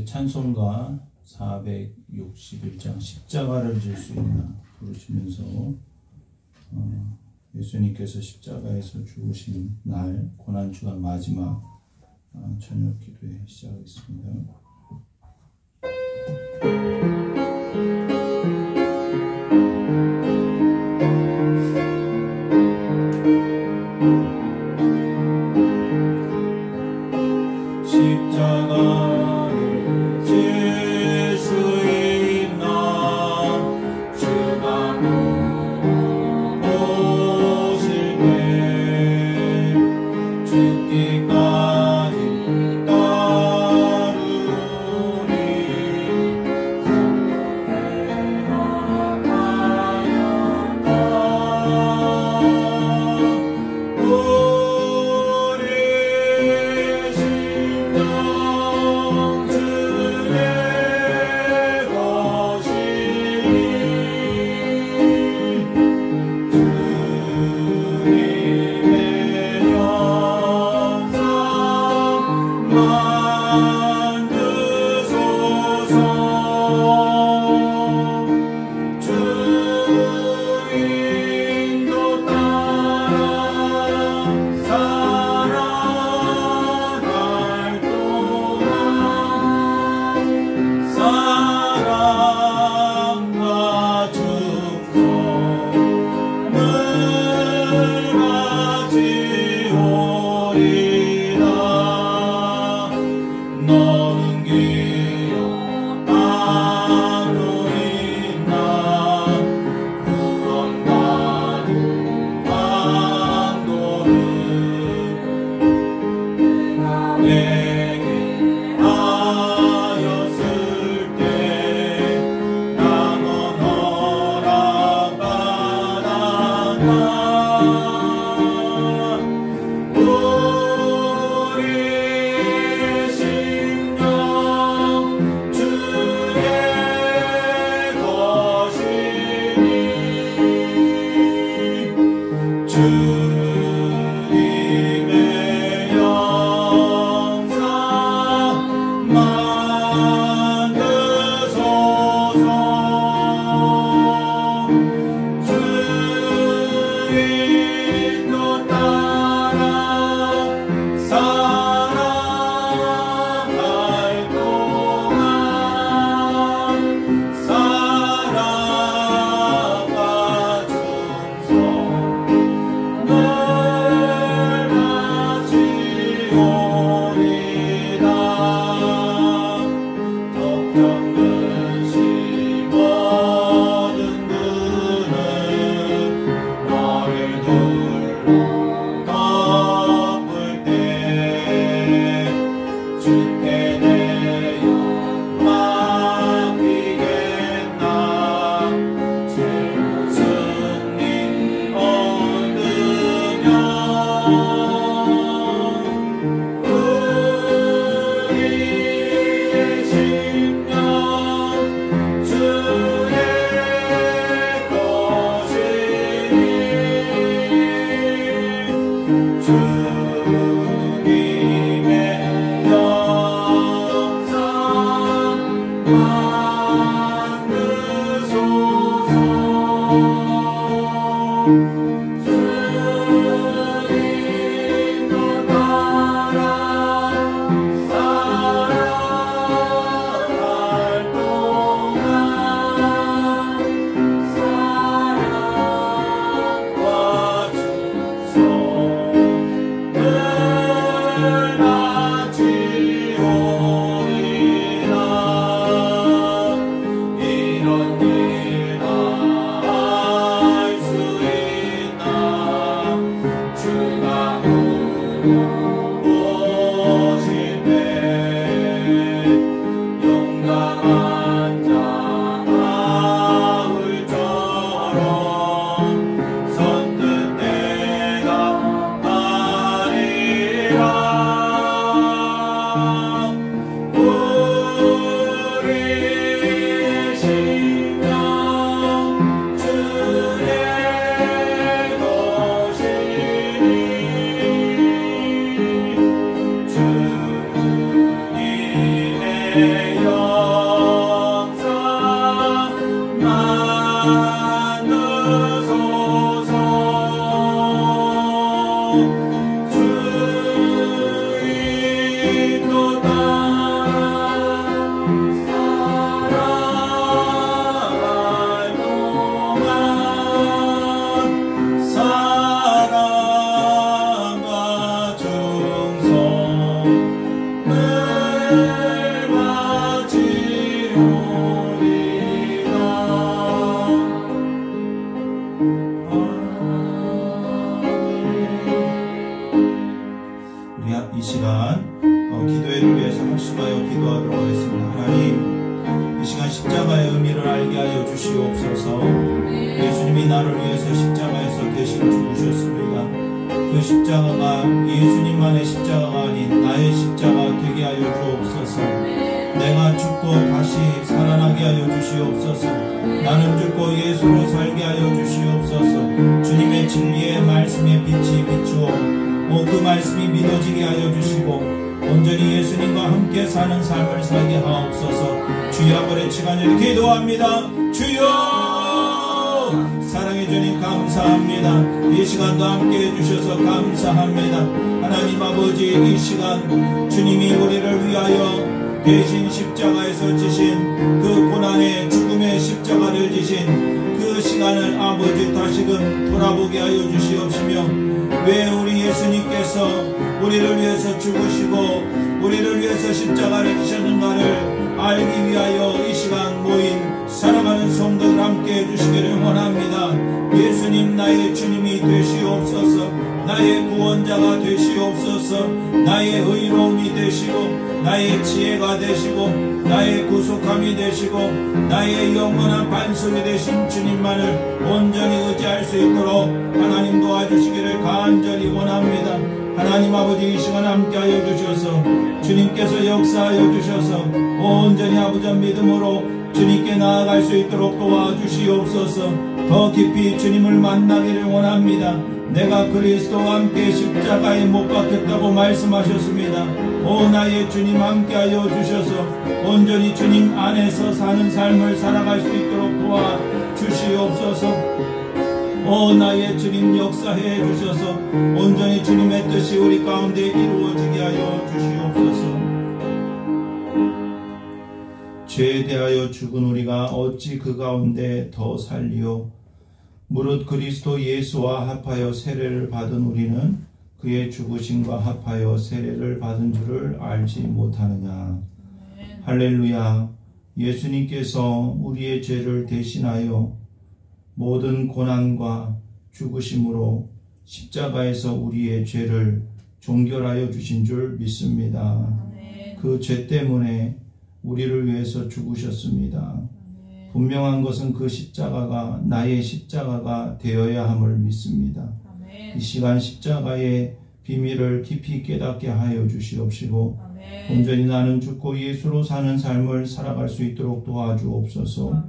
찬송가 461장 십자가를 질 수 있나 부르시면서 예수님께서 십자가에서 죽으신 날 고난주간 마지막 저녁 기도회 시작하겠습니다. 모든 분은 너를 시간 기도회를 위해서 합심하여 기도하도록 하겠습니다. 하나님, 이 시간 십자가의 의미를 알게 하여 주시옵소서. 예수님이 나를 위해서 십자가에서 대신 죽으셨습니다. 그 십자가가 예수님만의 십자가가 아닌 나의 십자가 되게 하여 주옵소서. 내가 죽고 다시 살아나게 하여 주시옵소서. 나는 죽고 예수로 살게 하여 주시옵소서. 주님의 진리의 말씀의 빛이 비추어 그 말씀이 믿어지게 하여 주시고 온전히 예수님과 함께 사는 삶을 살게 하옵소서. 주여 한번 외치간절히 기도합니다. 주여, 사랑의 주님 감사합니다. 이 시간도 함께 해주셔서 감사합니다. 하나님 아버지, 이 시간 주님이 우리를 위하여 대신 십자가에서 지신 그 고난의 죽음의 십자가를 지신 그 시간을 아버지 다시금 돌아보게 하여 주시옵시며, 왜 우리 예수님께서 우리를 위해서 죽으시고 우리를 위해서 십자가를 지셨는가를 알기 위하여 이 시간 모인 사랑하는 성도들 함께 해주시기를 원합니다. 예수님 나의 주님이 되시옵소서. 나의 구원자가 되시옵소서. 나의 의로움이 되시고 나의 지혜가 되시고 나의 구속함이 되시고 나의 영원한 반석이 되신 주님만을 온전히 의지할 수 있도록 하나님 도와주시기를 간절히 원합니다. 하나님 아버지, 이 시간 함께하여 주셔서 주님께서 역사하여 주셔서 온전히 아버지 믿음으로 주님께 나아갈 수 있도록 도와주시옵소서. 더 깊이 주님을 만나기를 원합니다. 내가 그리스도와 함께 십자가에 못 박혔다고 말씀하셨습니다. 오 나의 주님, 함께하여 주셔서 온전히 주님 안에서 사는 삶을 살아갈 수 있도록 도와주시옵소서. 오 나의 주님, 역사해 주셔서 온전히 주님의 뜻이 우리 가운데 이루어지게 하여 주시옵소서. 죄에 대하여 죽은 우리가 어찌 그 가운데 더 살리오. 무릇 그리스도 예수와 합하여 세례를 받은 우리는 그의 죽으심과 합하여 세례를 받은 줄을 알지 못하느냐. 할렐루야. 예수님께서 우리의 죄를 대신하여 모든 고난과 죽으심으로 십자가에서 우리의 죄를 종결하여 주신 줄 믿습니다. 그 죄 때문에 우리를 위해서 죽으셨습니다. 분명한 것은 그 십자가가 나의 십자가가 되어야 함을 믿습니다. 이 시간 십자가의 비밀을 깊이 깨닫게 하여 주시옵시고 온전히 나는 죽고 예수로 사는 삶을 살아갈 수 있도록 도와주옵소서.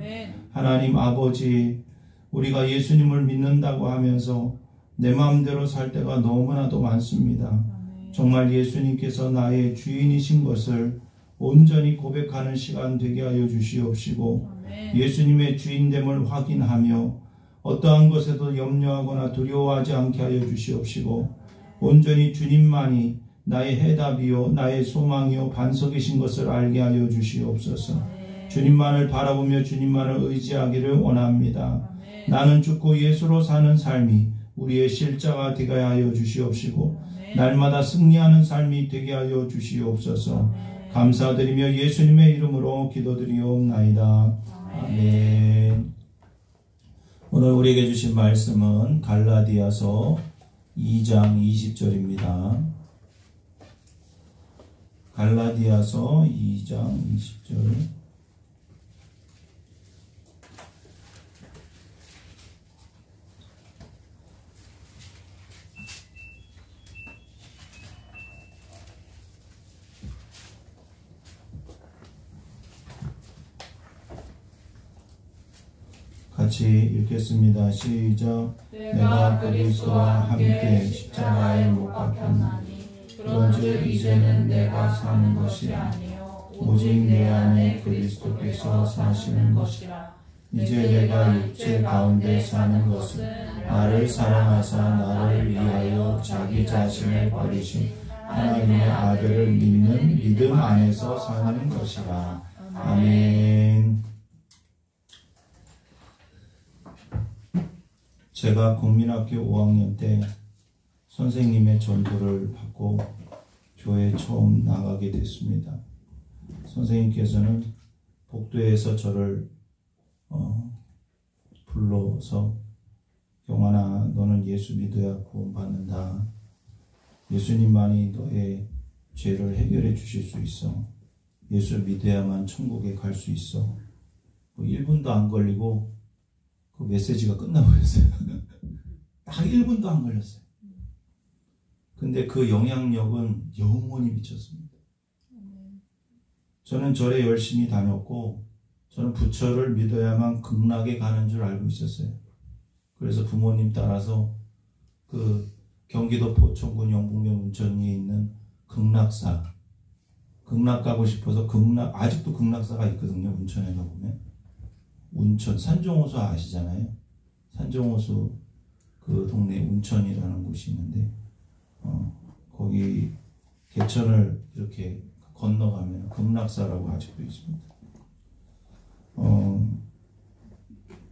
하나님 아버지, 우리가 예수님을 믿는다고 하면서 내 마음대로 살 때가 너무나도 많습니다. 정말 예수님께서 나의 주인이신 것을 온전히 고백하는 시간 되게 하여 주시옵시고 예수님의 주인됨을 확인하며 어떠한 것에도 염려하거나 두려워하지 않게 하여 주시옵시고 온전히 주님만이 나의 해답이요 나의 소망이요 반석이신 것을 알게 하여 주시옵소서. 주님만을 바라보며 주님만을 의지하기를 원합니다. 나는 죽고 예수로 사는 삶이 우리의 실자가 되게 하여 주시옵시고 날마다 승리하는 삶이 되게 하여 주시옵소서. 감사드리며 예수님의 이름으로 기도드리옵나이다. 아멘. 오늘 우리에게 주신 말씀은 갈라디아서 2장 20절입니다. 갈라디아서 2장 20절. 같이 읽겠습니다. 시작. 내가 그리스도와 함께 십자가에 못 박혔나니 그런즉 이제는 내가 사는 것이 아니요 오직 내 안에 그리스도께서 사시는 것이라. 이제 내가 육체 가운데 사는 것은 나를 사랑하사 나를 위하여 자기 자신을 버리신 하나님의 아들을 믿는 믿음 안에서 사는 것이라. 아멘. 제가 국민학교 5학년 때 선생님의 전도를 받고 교회에 처음 나가게 됐습니다. 선생님께서는 복도에서 저를 불러서 경환아, 너는 예수 믿어야 구원받는다. 예수님만이 너의 죄를 해결해 주실 수 있어. 예수 믿어야만 천국에 갈 수 있어. 1분도 안 걸리고 그 메시지가 끝나버렸어요. 딱 1분도 안 걸렸어요. 근데 그 영향력은 영원히 미쳤습니다. 저는 절에 열심히 다녔고 저는 부처를 믿어야만 극락에 가는 줄 알고 있었어요. 그래서 부모님 따라서 그 경기도 포천군 영북면 운천리에 있는 극락사, 극락 가고 싶어서 아직도 극락사가 있거든요. 운천에 가보면 운천 산종호수 아시잖아요. 산종호수 그 동네 운천이라는 곳이 있는데 거기 개천을 이렇게 건너가면 극락사라고 아직도 있습니다.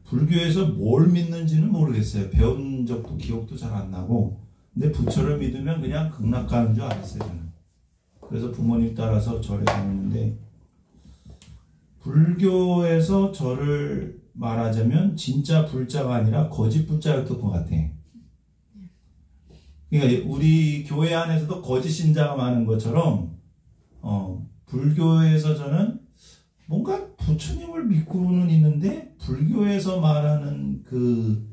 불교에서 뭘 믿는지는 모르겠어요. 배운 적도 기억도 잘 안 나고, 근데 부처를 믿으면 그냥 극락 가는 줄 알았어요, 저는. 그래서 부모님 따라서 절에 다녔는데, 불교에서 절을 말하자면 진짜 불자가 아니라 거짓 불자였던 것 같아. 그러니까 우리 교회 안에서도 거짓 신자가 많은 것처럼 불교에서 저는 뭔가 부처님을 믿고는 있는데 불교에서 말하는 그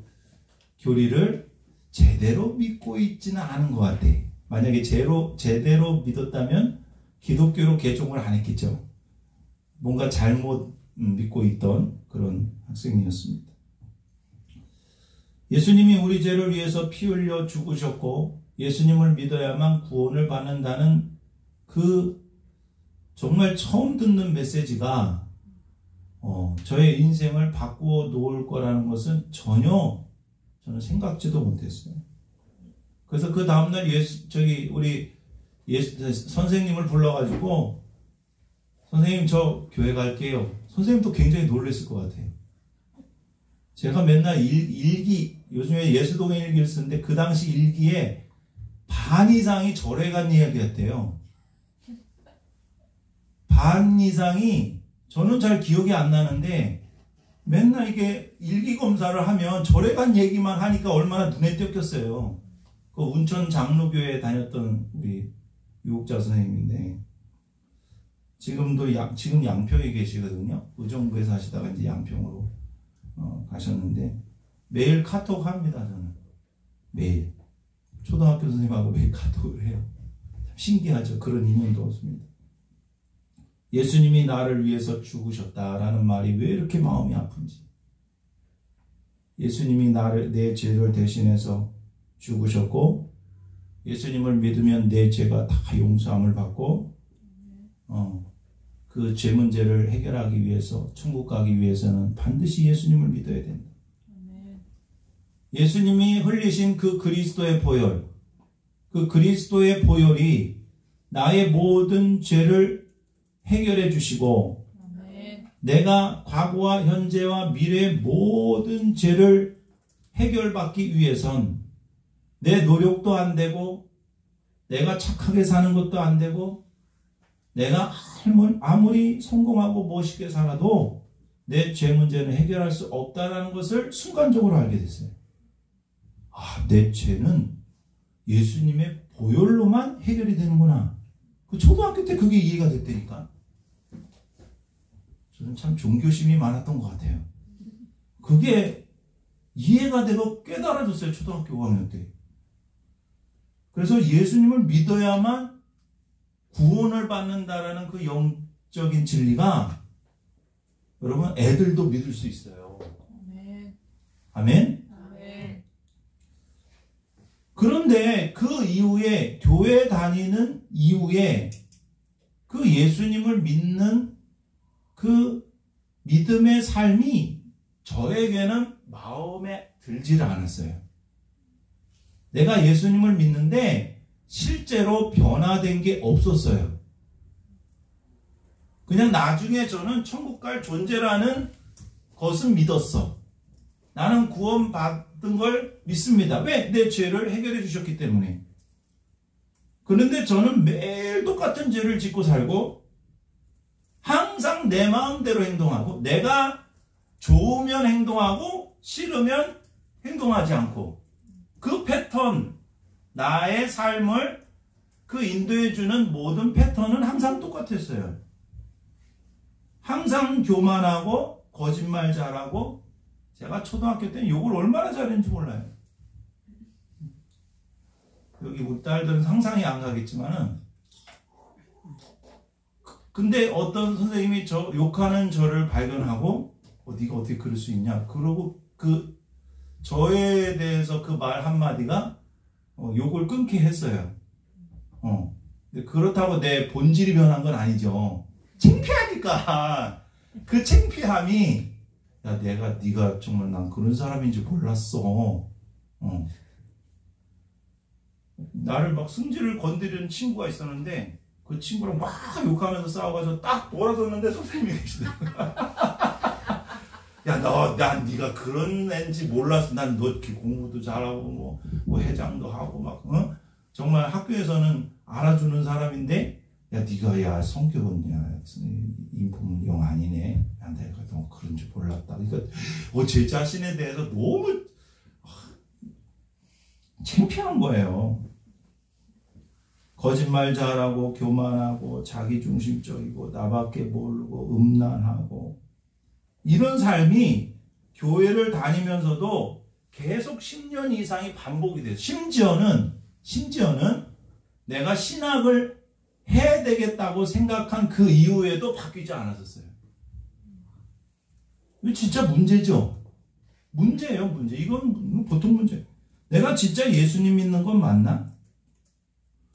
교리를 제대로 믿고 있지는 않은 것 같아. 만약에 제대로 믿었다면 기독교로 개종을 안 했겠죠. 뭔가 잘못 믿고 있던 그런 학생이었습니다. 예수님이 우리 죄를 위해서 피 흘려 죽으셨고 예수님을 믿어야만 구원을 받는다는 그 정말 처음 듣는 메시지가 저의 인생을 바꾸어 놓을 거라는 것은 전혀 저는 생각지도 못했어요. 그래서 그 다음날 우리 선생님을 불러가지고 선생님 저 교회 갈게요. 선생님도 굉장히 놀랐을 것 같아요. 제가 맨날 일기, 요즘에 예수동의 일기를 쓰는데 그 당시 일기에 반 이상이 절에 간 이야기였대요. 반 이상이, 저는 잘 기억이 안 나는데 맨날 이게 일기 검사를 하면 절에 간 얘기만 하니까 얼마나 눈에 띄었겠어요. 그 운천 장로교회에 다녔던 우리 유옥자 선생님인데 지금 양평에 계시거든요. 의정부에서 하시다가 이제 양평으로 가셨는데 매일 카톡 합니다. 저는 매일 초등학교 선생님하고 매일 카톡을 해요. 참 신기하죠. 그런 인연도 없습니다. 예수님이 나를 위해서 죽으셨다라는 말이 왜 이렇게 마음이 아픈지, 예수님이 내 죄를 대신해서 죽으셨고 예수님을 믿으면 내 죄가 다 용서함을 받고 그 죄 문제를 해결하기 위해서 천국 가기 위해서는 반드시 예수님을 믿어야 된다. 예수님이 흘리신 그 그리스도의 보혈, 그 그리스도의 보혈이 나의 모든 죄를 해결해 주시고 내가 과거와 현재와 미래의 모든 죄를 해결받기 위해선 내 노력도 안 되고 내가 착하게 사는 것도 안 되고 내가 아무리 성공하고 멋있게 살아도 내 죄 문제는 해결할 수 없다는 것을 순간적으로 알게 됐어요. 내 죄는 예수님의 보혈로만 해결이 되는구나. 그 초등학교 때 그게 이해가 됐다니까. 저는 참 종교심이 많았던 것 같아요. 그게 이해가 되고 깨달아졌어요. 초등학교 5학년 때. 그래서 예수님을 믿어야만 구원을 받는다라는 그 영적인 진리가 여러분 애들도 믿을 수 있어요. 아멘? 아멘. 그런데 그 이후에 교회 다니는 이후에 그 예수님을 믿는 그 믿음의 삶이 저에게는 마음에 들지를 않았어요. 내가 예수님을 믿는데 실제로 변화된 게 없었어요. 그냥 나중에 저는 천국 갈 존재라는 것은 믿었어. 나는 구원받은 걸 믿습니다. 왜? 내 죄를 해결해 주셨기 때문에. 그런데 저는 매일 똑같은 죄를 짓고 살고 항상 내 마음대로 행동하고 내가 좋으면 행동하고 싫으면 행동하지 않고 그 패턴, 나의 삶을 그 인도해주는 모든 패턴은 항상 똑같았어요. 항상 교만하고 거짓말 잘하고, 제가 초등학교 때는 욕을 얼마나 잘했는지 몰라요. 여기 우리 딸들은 상상이 안 가겠지만은, 근데 어떤 선생님이 저 욕하는 저를 발견하고, 네가 어떻게 그럴 수 있냐? 그러고 저에 대해서 그 말 한마디가 욕을 끊게 했어요. 근데 그렇다고 내 본질이 변한 건 아니죠. 창피하니까. 그 창피함이, 야, 네가 정말 난 그런 사람인지 몰랐어. 나를 막 승질을 건드리는 친구가 있었는데, 그 친구랑 막 욕하면서 싸워가지고 딱 돌아섰는데 선생님이 계시더라고요. 야, 난 네가 그런 애인지 몰랐어. 난 너 이렇게 공부도 잘하고 뭐 회장도 하고 막 정말 학교에서는 알아주는 사람인데, 야, 네가 성격은 인품은 영 아니네. 야, 내가 너 그런 줄 몰랐다. 그러니까 제 자신에 대해서 너무 창피한 거예요. 거짓말 잘하고 교만하고 자기중심적이고 나밖에 모르고 음란하고, 이런 삶이 교회를 다니면서도 계속 10년 이상이 반복이 돼요. 심지어는 내가 신학을 해야 되겠다고 생각한 그 이후에도 바뀌지 않았었어요. 이거 진짜 문제죠. 문제예요, 문제. 이건 보통 문제. 내가 진짜 예수님 믿는 건 맞나?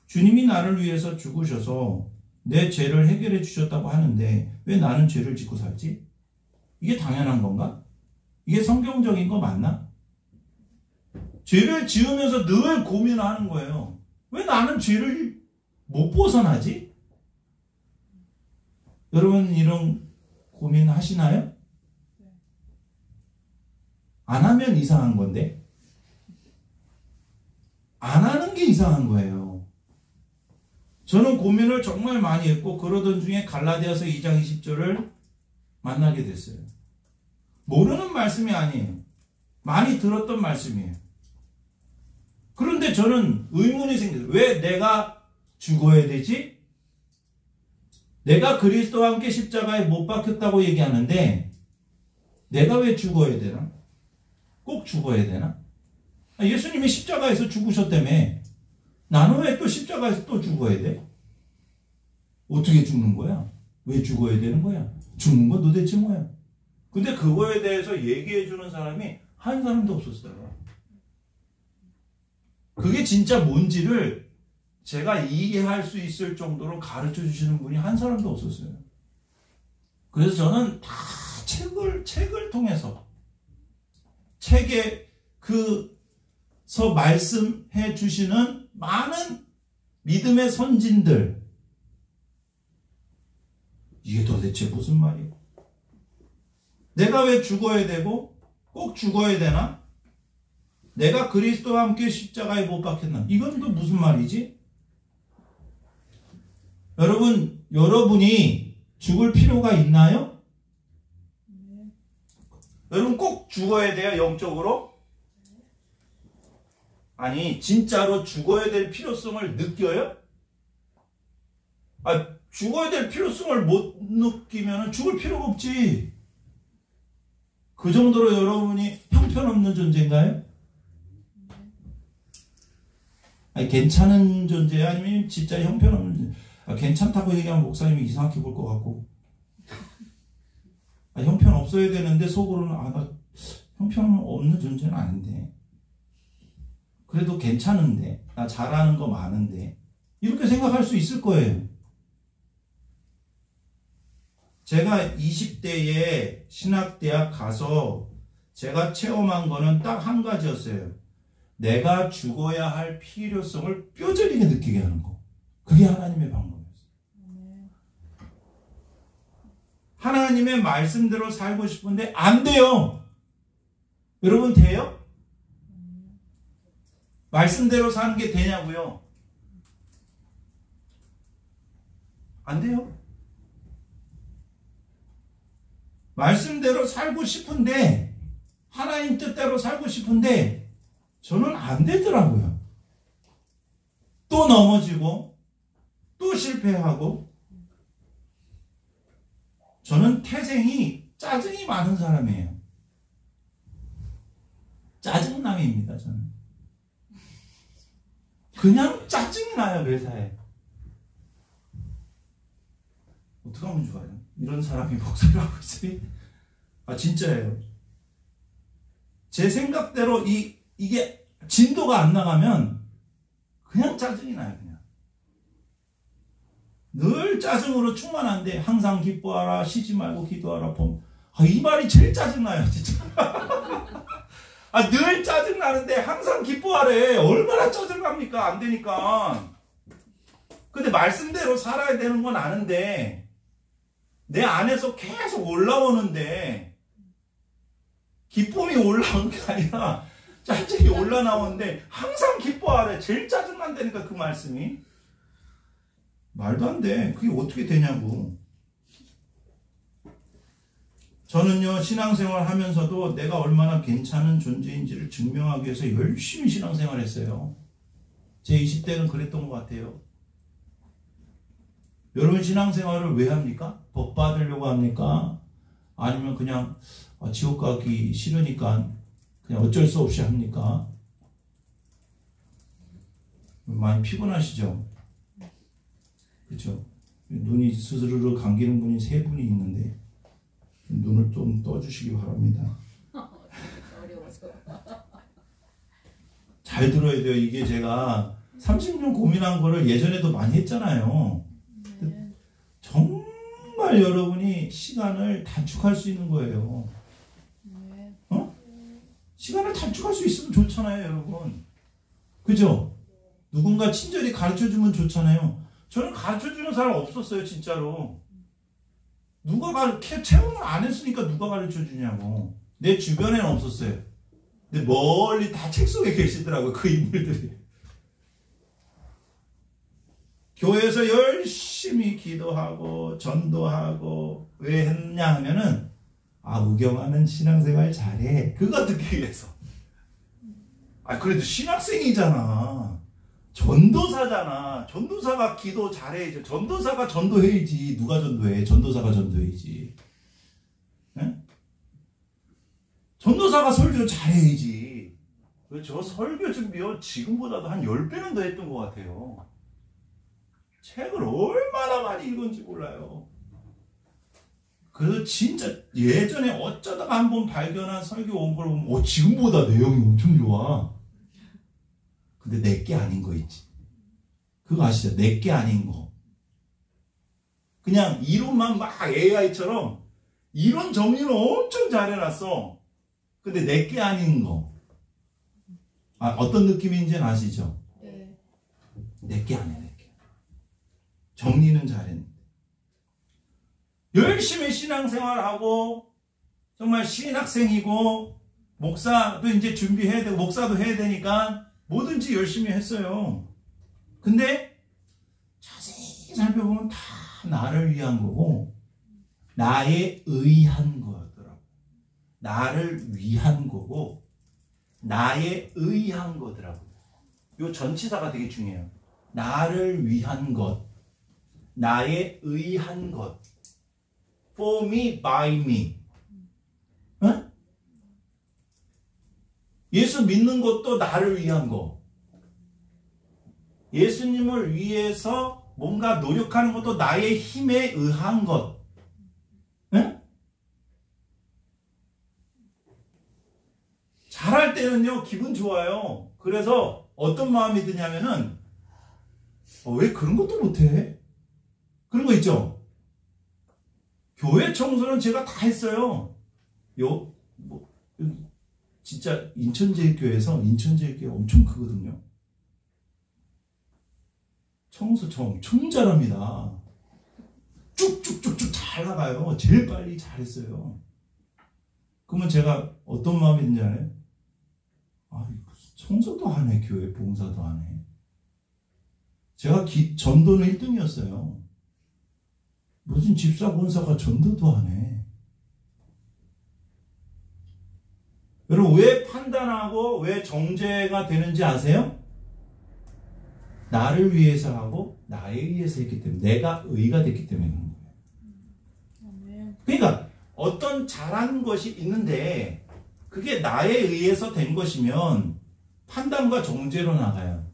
주님이 나를 위해서 죽으셔서 내 죄를 해결해 주셨다고 하는데 왜 나는 죄를 짓고 살지? 이게 당연한 건가? 이게 성경적인 거 맞나? 죄를 지으면서 늘 고민하는 거예요. 왜 나는 죄를 못 벗어나지? 여러분 이런 고민 하시나요? 안 하면 이상한 건데, 안 하는 게 이상한 거예요. 저는 고민을 정말 많이 했고, 그러던 중에 갈라디아서 2장 20절을 만나게 됐어요. 모르는 말씀이 아니에요. 많이 들었던 말씀이에요. 그런데 저는 의문이 생겨요. 왜 내가 죽어야 되지? 내가 그리스도와 함께 십자가에 못 박혔다고 얘기하는데 내가 왜 죽어야 되나? 꼭 죽어야 되나? 예수님이 십자가에서 죽으셨다며. 나는 왜 또 십자가에서 또 죽어야 돼? 어떻게 죽는 거야? 왜 죽어야 되는 거야? 죽는 건 도대체 뭐야? 근데 그거에 대해서 얘기해 주는 사람이 한 사람도 없었어요. 그게 진짜 뭔지를 제가 이해할 수 있을 정도로 가르쳐 주시는 분이 한 사람도 없었어요. 그래서 저는 다 책을 통해서, 책에서 말씀해 주시는 많은 믿음의 선진들, 이게 도대체 무슨 말이에요? 내가 왜 죽어야 되고 꼭 죽어야 되나? 내가 그리스도와 함께 십자가에 못 박혔나? 이건 또 무슨 말이지? 여러분이 죽을 필요가 있나요? 여러분 꼭 죽어야 돼요, 영적으로? 아니, 진짜로 죽어야 될 필요성을 느껴요? 죽어야 될 필요성을 못 느끼면 죽을 필요가 없지. 그 정도로 여러분이 형편없는 존재인가요? 괜찮은 존재야? 아니면 진짜 형편없는 존재? 괜찮다고 얘기하면 목사님이 이상하게 볼 것 같고, 형편 없어야 되는데 속으로는 나 형편없는 존재는 아닌데, 그래도 괜찮은데, 나 잘하는 거 많은데, 이렇게 생각할 수 있을 거예요. 제가 20대에 신학대학 가서 제가 체험한 거는 딱 한 가지였어요. 내가 죽어야 할 필요성을 뼈저리게 느끼게 하는 거. 그게 하나님의 방법이었어요. 하나님의 말씀대로 살고 싶은데 안 돼요. 여러분 돼요? 말씀대로 사는 게 되냐고요? 안 돼요. 말씀대로 살고 싶은데, 하나님 뜻대로 살고 싶은데 저는 안 되더라고요. 또 넘어지고 또 실패하고. 저는 태생이 짜증이 많은 사람이에요. 짜증남입니다, 저는. 그냥 짜증이 나요, 회사에. 어떻게 하면 좋아요? 이런 사람이 목사를 하고 있으니? 진짜예요. 제 생각대로 이게 진도가 안 나가면 그냥 짜증이 나요, 그냥. 늘 짜증으로 충만한데 항상 기뻐하라, 쉬지 말고 기도하라. 이 말이 제일 짜증나요, 진짜. 늘 짜증나는데 항상 기뻐하래. 얼마나 짜증납니까? 안 되니까. 근데 말씀대로 살아야 되는 건 아는데 내 안에서 계속 올라오는데 기쁨이 올라오는 게 아니라 짜증이 올라나오는데 항상 기뻐하래. 제일 짜증난다니까, 그 말씀이. 말도 안 돼. 그게 어떻게 되냐고. 저는요, 신앙생활 하면서도 내가 얼마나 괜찮은 존재인지를 증명하기 위해서 열심히 신앙생활 했어요. 제 20대는 그랬던 것 같아요. 여러분, 신앙생활을 왜 합니까? 복 받으려고 합니까? 아니면 그냥 지옥 가기 싫으니까 그냥 어쩔 수 없이 합니까? 많이 피곤하시죠? 그렇죠? 눈이 스스로 감기는 분이 3분이 있는데 눈을 좀 떠주시기 바랍니다. 어려워서. 잘 들어야 돼요. 이게 제가 30년 고민한 거를 예전에도 많이 했잖아요. 정말 여러분이 시간을 단축할 수 있는 거예요. 시간을 단축할 수 있으면 좋잖아요, 여러분. 그죠? 누군가 친절히 가르쳐주면 좋잖아요. 저는 가르쳐주는 사람 없었어요, 진짜로. 누가 체험을 안 했으니까 누가 가르쳐주냐고. 내 주변에는 없었어요. 근데 멀리 다 책 속에 계시더라고요, 그 인물들이. 교회에서 열심히 기도하고 전도하고 왜 했냐 하면은 우경아는 신앙생활 잘해. 그거 듣기 위해서. 그래도 신학생이잖아. 전도사잖아. 전도사가 기도 잘해야지. 전도사가 전도해야지. 누가 전도해? 전도사가 전도해야지. 네? 전도사가 설교 잘해야지. 저 설교 준비요, 지금보다도 한 10배는 더 했던 것 같아요. 책을 얼마나 많이 읽은지 몰라요. 그래서 진짜 예전에 어쩌다가 한번 발견한 설교 원고를 보면 지금보다 내용이 엄청 좋아. 근데 내게 아닌 거 있지. 그거 아시죠? 내게 아닌 거. 그냥 이론만 막 AI처럼 이론 정리는 엄청 잘해놨어. 근데 내게 아닌 거. 어떤 느낌인지는 아시죠? 네. 내게 아니야, 내게. 정리는 잘했는데. 열심히 신앙생활하고 정말 신학생이고 목사도 이제 준비해야 되고 목사도 해야 되니까 뭐든지 열심히 했어요. 근데 자세히 살펴보면 다 나를 위한 거고 나에 의한 거더라고. 나를 위한 거고 나에 의한 거더라고. 요 전치사가 되게 중요해요. 나를 위한 것, 나에 의한 것. For me, by me. 어? 예수 믿는 것도 나를 위한 거. 예수님을 위해서 뭔가 노력하는 것도 나의 힘에 의한 것. 어? 잘할 때는요, 기분 좋아요. 그래서 어떤 마음이 드냐면은, 왜 그런 것도 못해? 그런 거 있죠? 교회 청소는 제가 다 했어요. 진짜 인천제일교회에서, 인천제일교회 엄청 크거든요. 청소 저 엄청 잘합니다. 쭉쭉쭉쭉 잘 나가요. 제일 빨리 잘했어요. 그러면 제가 어떤 마음이 드는지 알아요? 청소도 하네, 교회 봉사도 하네. 제가 전도는 1등이었어요. 무슨 집사 권사가 전도도 하네. 여러분, 왜 판단하고 왜 정죄가 되는지 아세요? 나를 위해서 하고 나에 의해서 했기 때문에, 내가 의가 됐기 때문에 그런 거예요. 그러니까 어떤 잘한 것이 있는데 그게 나에 의해서 된 것이면 판단과 정죄로 나가요.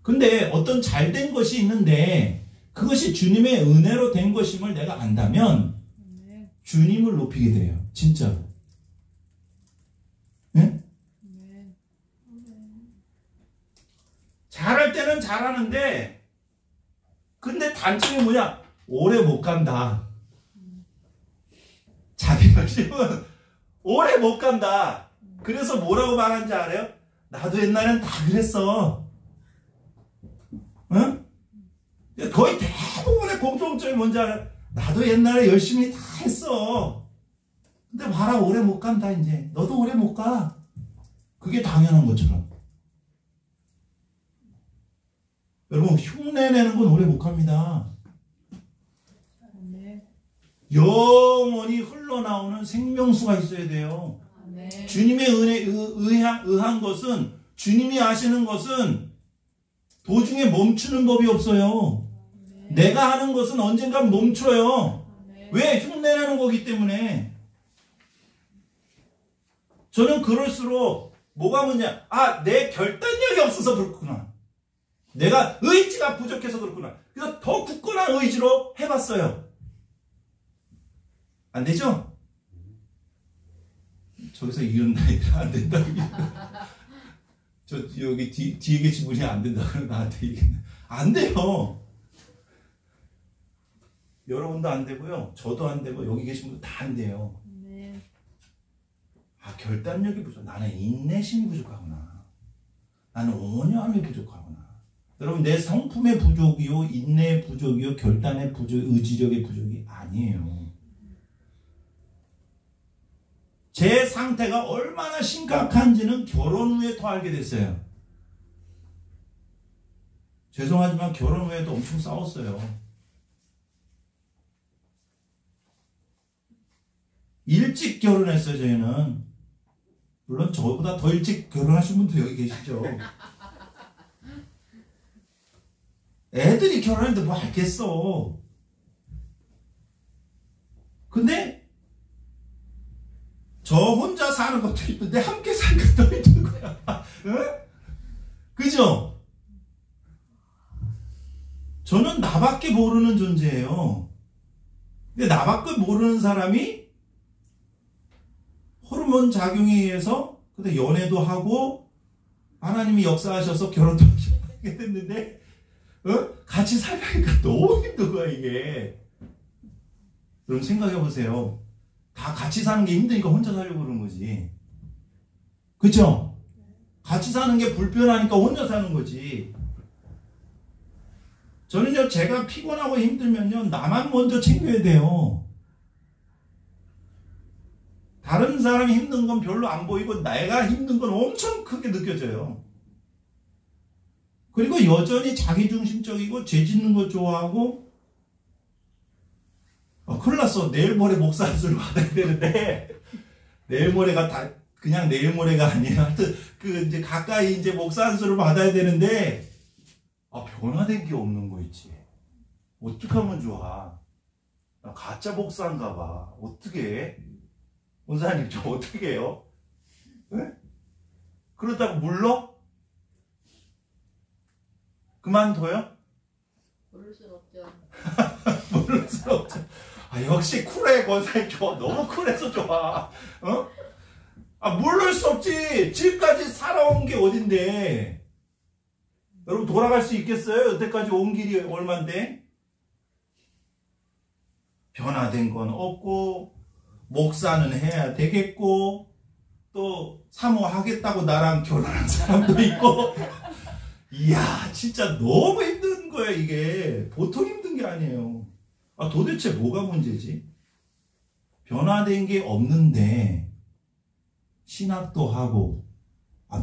근데 어떤 잘된 것이 있는데 그것이 주님의 은혜로 된 것임을 내가 안다면 주님을 높이게 돼요. 진짜로. 네? 잘할 때는 잘하는데 근데 단점이 뭐냐? 오래 못 간다. 자기 열심은 오래 못 간다. 그래서 뭐라고 말하는지 알아요? 나도 옛날엔 다 그랬어. 응? 거의 대부분의 공통점이 뭔지 알아요? 나도 옛날에 열심히 다 했어. 근데 봐라, 오래 못 간다 이제. 너도 오래 못 가. 그게 당연한 것처럼. 여러분, 흉내내는 건 오래 못 갑니다. 영원히 흘러나오는 생명수가 있어야 돼요. 주님의 은혜, 의한 것은, 주님이 아시는 것은 도중에 멈추는 법이 없어요. 내가 하는 것은 언젠간 멈춰요. 왜? 흉내내는 거기 때문에. 저는 그럴수록 뭐가 뭐냐? 아, 내 결단력이 없어서 그렇구나. 내가 의지가 부족해서 그렇구나. 그래서 더 굳건한 의지로 해봤어요. 안 되죠? 저기서 이런 나이들 안 된다고. 저 여기 뒤에 계신 분이 안 된다고 나한테 얘기했는데 안 돼요. 여러분도 안 되고요. 저도 안 되고 여기 계신 분도 다 안 돼요. 아, 결단력이 부족. 나는 인내심이 부족하구나. 나는 온유함이 부족하구나. 여러분, 내 성품의 부족이요, 인내의 부족이요, 결단의 부족, 의지력의 부족이 아니에요. 제 상태가 얼마나 심각한지는 결혼 후에 더 알게 됐어요. 죄송하지만 결혼 후에도 엄청 싸웠어요. 일찍 결혼했어요, 저희는. 물론 저보다 더 일찍 결혼하신 분도 여기 계시죠. 애들이 결혼했는데 뭐 알겠어. 근데 저 혼자 사는 것도 힘든데 함께 사는 것도 힘든 거야. 응? 그죠? 저는 나밖에 모르는 존재예요. 근데 나밖에 모르는 사람이 호르몬 작용에 의해서 근데 연애도 하고 하나님이 역사하셔서 결혼도 하게 됐는데 같이 살려니까 너무 힘든 거야 이게. 여러분 생각해 보세요. 다 같이 사는 게 힘드니까 혼자 살려고 그러는 거지. 그쵸? 같이 사는 게 불편하니까 혼자 사는 거지. 저는요, 제가 피곤하고 힘들면요, 나만 먼저 챙겨야 돼요. 다른 사람이 힘든 건 별로 안 보이고 내가 힘든 건 엄청 크게 느껴져요. 그리고 여전히 자기중심적이고 죄 짓는 거 좋아하고 큰일 났어. 내일 모레 목사 안수를 받아야 되는데 내일 모레가 다 그냥 내일 모레가 아니에요. 하여튼 이제 가까이 이제 목사 안수를 받아야 되는데 변화된 게 없는 거 있지. 어떻게 하면 좋아? 나 가짜 목사인가 봐. 어떻게 해? 원사님 저 어떻게 해요? 네? 그러다가 물러? 그만둬요? 모를 순 없죠. 모를 수 없죠. 역시 쿨해 권사님 좋아. 너무 쿨해서 좋아. 모를 수 없지. 지금까지 살아온 게 어딘데. 여러분 돌아갈 수 있겠어요? 여태까지 온 길이 얼만데? 변화된 건 없고 목사는 해야 되겠고 또 사모하겠다고 나랑 결혼한 사람도 있고 이야 진짜 너무 힘든 거야 이게. 보통 힘든 게 아니에요. 도대체 뭐가 문제지? 변화된 게 없는데 신학도 하고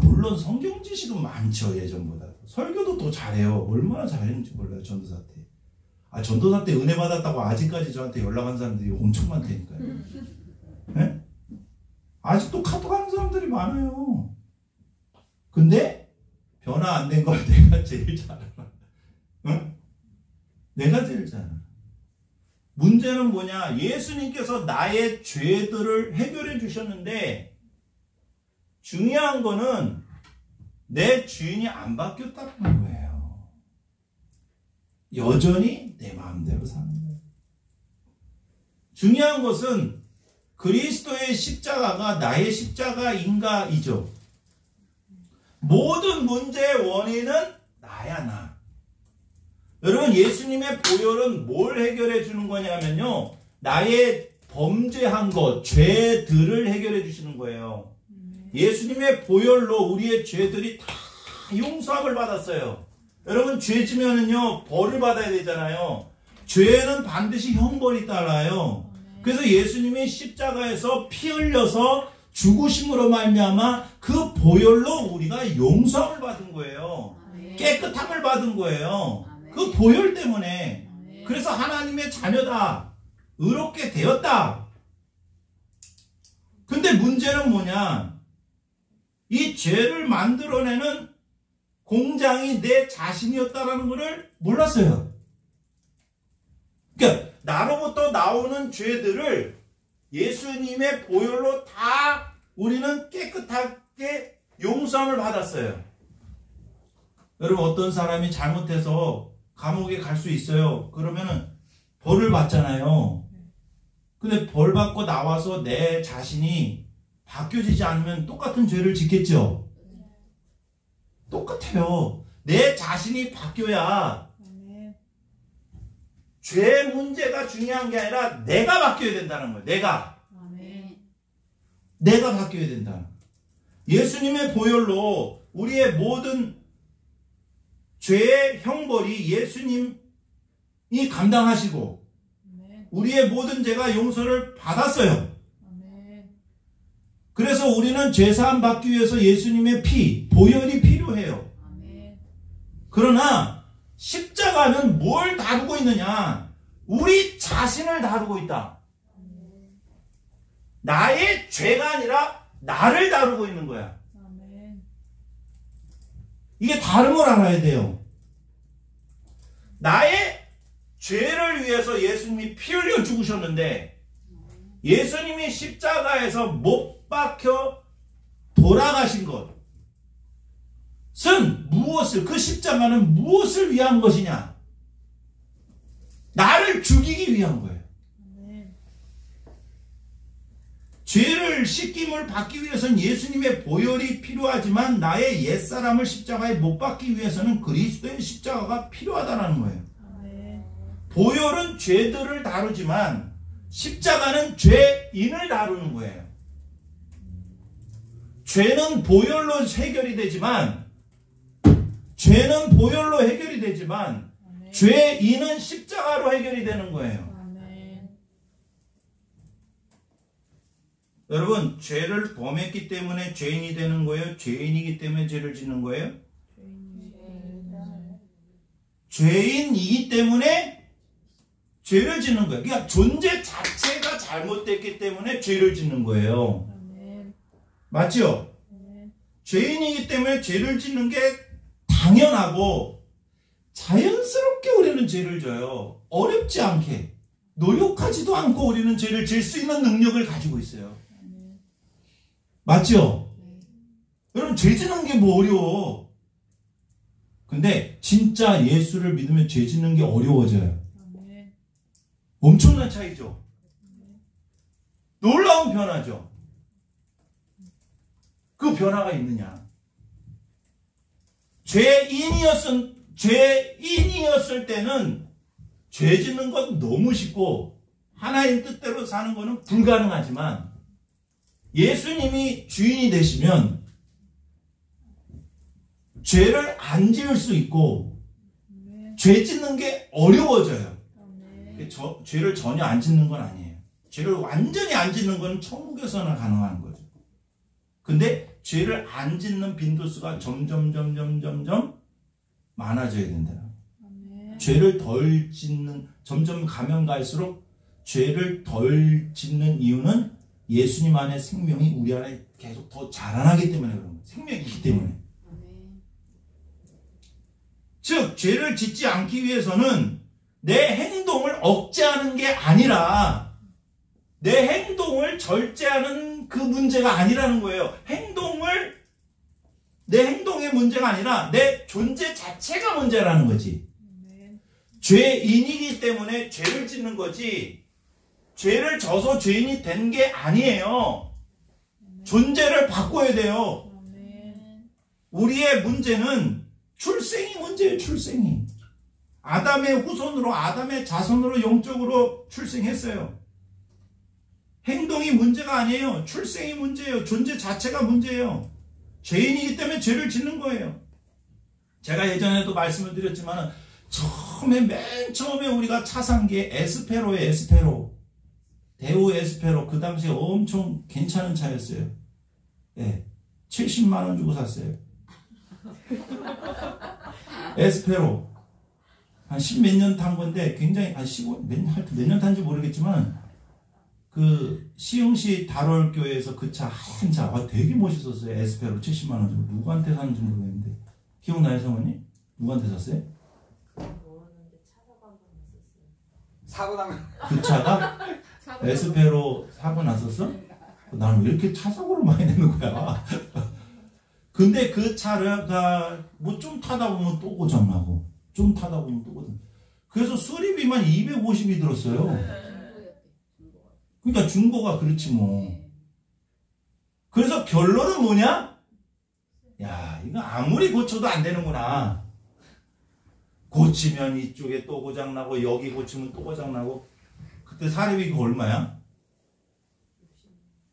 물론 성경 지식은 많죠. 예전보다 설교도 더 잘해요. 얼마나 잘했는지 몰라요. 전도사 때. 전도사 때 은혜 받았다고 아직까지 저한테 연락한 사람들이 엄청 많다니까요. 네? 아직도 카톡 하는 사람들이 많아요. 근데 변화 안 된 걸 내가 제일 잘 알아. 응? 내가 제일 잘 알아. 문제는 뭐냐? 예수님께서 나의 죄들을 해결해 주셨는데 중요한 거는 내 주인이 안 바뀌었다는 거예요. 여전히 내 마음대로 사는 거예요. 중요한 것은 그리스도의 십자가가 나의 십자가인가이죠. 모든 문제의 원인은 나야, 나. 여러분, 예수님의 보혈은 뭘 해결해 주는 거냐면요, 나의 범죄한 것, 죄들을 해결해 주시는 거예요. 예수님의 보혈로 우리의 죄들이 다 용서함을 받았어요. 여러분, 죄 지면은요 벌을 받아야 되잖아요. 죄는 반드시 형벌이 따라요. 그래서 예수님이 십자가에서 피 흘려서 죽으심으로 말미암아 그 보혈로 우리가 용서함을 받은 거예요. 깨끗함을 받은 거예요. 그 보혈 때문에. 그래서 하나님의 자녀다, 의롭게 되었다. 근데 문제는 뭐냐? 이 죄를 만들어내는 공장이 내 자신이었다라는 것을 몰랐어요. 그러니까 나로부터 나오는 죄들을 예수님의 보혈로 다 우리는 깨끗하게 용서함을 받았어요. 여러분, 어떤 사람이 잘못해서 감옥에 갈 수 있어요. 그러면은 벌을 받잖아요. 근데 벌 받고 나와서 내 자신이 바뀌어지지 않으면 똑같은 죄를 짓겠죠? 똑같아요. 내 자신이 바뀌어야, 죄 문제가 중요한 게 아니라 내가 바뀌어야 된다는 거예요. 내가 바뀌어야 된다. 예수님의 보혈로 우리의 모든 죄의 형벌이 예수님이 감당하시고 우리의 모든 죄가 용서를 받았어요. 그래서 우리는 죄사함 받기 위해서 예수님의 피, 보혈이 필요해요. 그러나 십자가는 뭘 다루고 있느냐? 우리 자신을 다루고 있다. 나의 죄가 아니라 나를 다루고 있는 거야. 이게 다름을 알아야 돼요. 나의 죄를 위해서 예수님이 피 흘려 죽으셨는데 예수님이 십자가에서 못 박혀 돌아가신 것은 무엇을, 그 십자가는 무엇을 위한 것이냐? 나를 죽이기 위한 거예요. 죄를 씻김을 받기 위해서는 예수님의 보혈이 필요하지만 나의 옛사람을 십자가에 못 박기 위해서는 그리스도의 십자가가 필요하다는 거예요. 보혈은 죄들을 다루지만 십자가는 죄인을 다루는 거예요. 죄는 보혈로 해결이 되지만 죄인은 십자가로 해결이 되는 거예요. 여러분, 죄를 범했기 때문에 죄인이 되는 거예요? 죄인이기 때문에 죄를 짓는 거예요? 죄인이기 때문에 죄를 짓는 거예요. 그러니까 존재 자체가 잘못됐기 때문에 죄를 짓는 거예요. 맞죠? 죄인이기 때문에 죄를 짓는 게 당연하고 자연스럽게 우리는 죄를 져요. 어렵지 않게. 노력하지도 않고 우리는 죄를 질 수 있는 능력을 가지고 있어요. 맞죠? 여러분, 죄 짓는 게 뭐 어려워. 근데 진짜 예수를 믿으면 죄 짓는 게 어려워져요. 엄청난 차이죠. 놀라운 변화죠. 그 변화가 있느냐? 죄인이었을 때는 죄 짓는 건 너무 쉽고 하나님 뜻대로 사는 거는 불가능하지만 예수님이 주인이 되시면 죄를 안 지을 수 있고 죄 짓는 게 어려워져요. 죄를 전혀 안 짓는 건 아니에요. 죄를 완전히 안 짓는 건 천국에서나 가능한 거죠. 근데 죄를 안 짓는 빈도수가 점점 많아져야 된다. 죄를 덜 짓는, 점점 가면 갈수록 죄를 덜 짓는 이유는 예수님 안에 생명이 우리 안에 계속 더 자라나기 때문에 그런 거예요. 생명이 있기 때문에. 즉 죄를 짓지 않기 위해서는 내 행동을 억제하는 게 아니라 내 행동을 절제하는 그 문제가 아니라는 거예요. 내 행동의 문제가 아니라 내 존재 자체가 문제라는 거지. 죄인이기 때문에 죄를 짓는 거지 죄를 져서 죄인이 된 게 아니에요. 존재를 바꿔야 돼요. 우리의 문제는 출생이 문제예요. 출생이. 아담의 후손으로 아담의 자손으로 영적으로 출생했어요. 행동이 문제가 아니에요. 출생이 문제예요. 존재 자체가 문제예요. 죄인이기 때문에 죄를 짓는 거예요. 제가 예전에도 말씀을 드렸지만 맨 처음에 우리가 차 산 게 에스페로예요. 에스페로. 대우 에스페로. 그 당시에 엄청 괜찮은 차였어요. 네, 70만 원 주고 샀어요. 에스페로. 한 10몇 년 탄 건데 굉장히 한 15, 몇 년 탄지 모르겠지만 그 시흥시 달월교회에서 그 차 하얀 차 되게 멋있었어요. 에스페로 70만 원 주고. 누구한테 샀는지 모르겠는데 기억나요, 사모님? 누구한테 샀어요? 사고 나면 그 차가 에스페로 사고 났었어? 나는 왜 이렇게 차 사고를 많이 내는 거야? 근데 그 차가 뭐 좀 타다 보면 또 고장나고 좀 타다 보면 또 고장. 그래서 수리비만 250이 들었어요. 그러니까 중고가 그렇지 뭐. 그래서 결론은 뭐냐? 야, 이거 아무리 고쳐도 안 되는구나. 고치면 이쪽에 또 고장나고 여기 고치면 또 고장나고. 그때 사례비가 얼마야?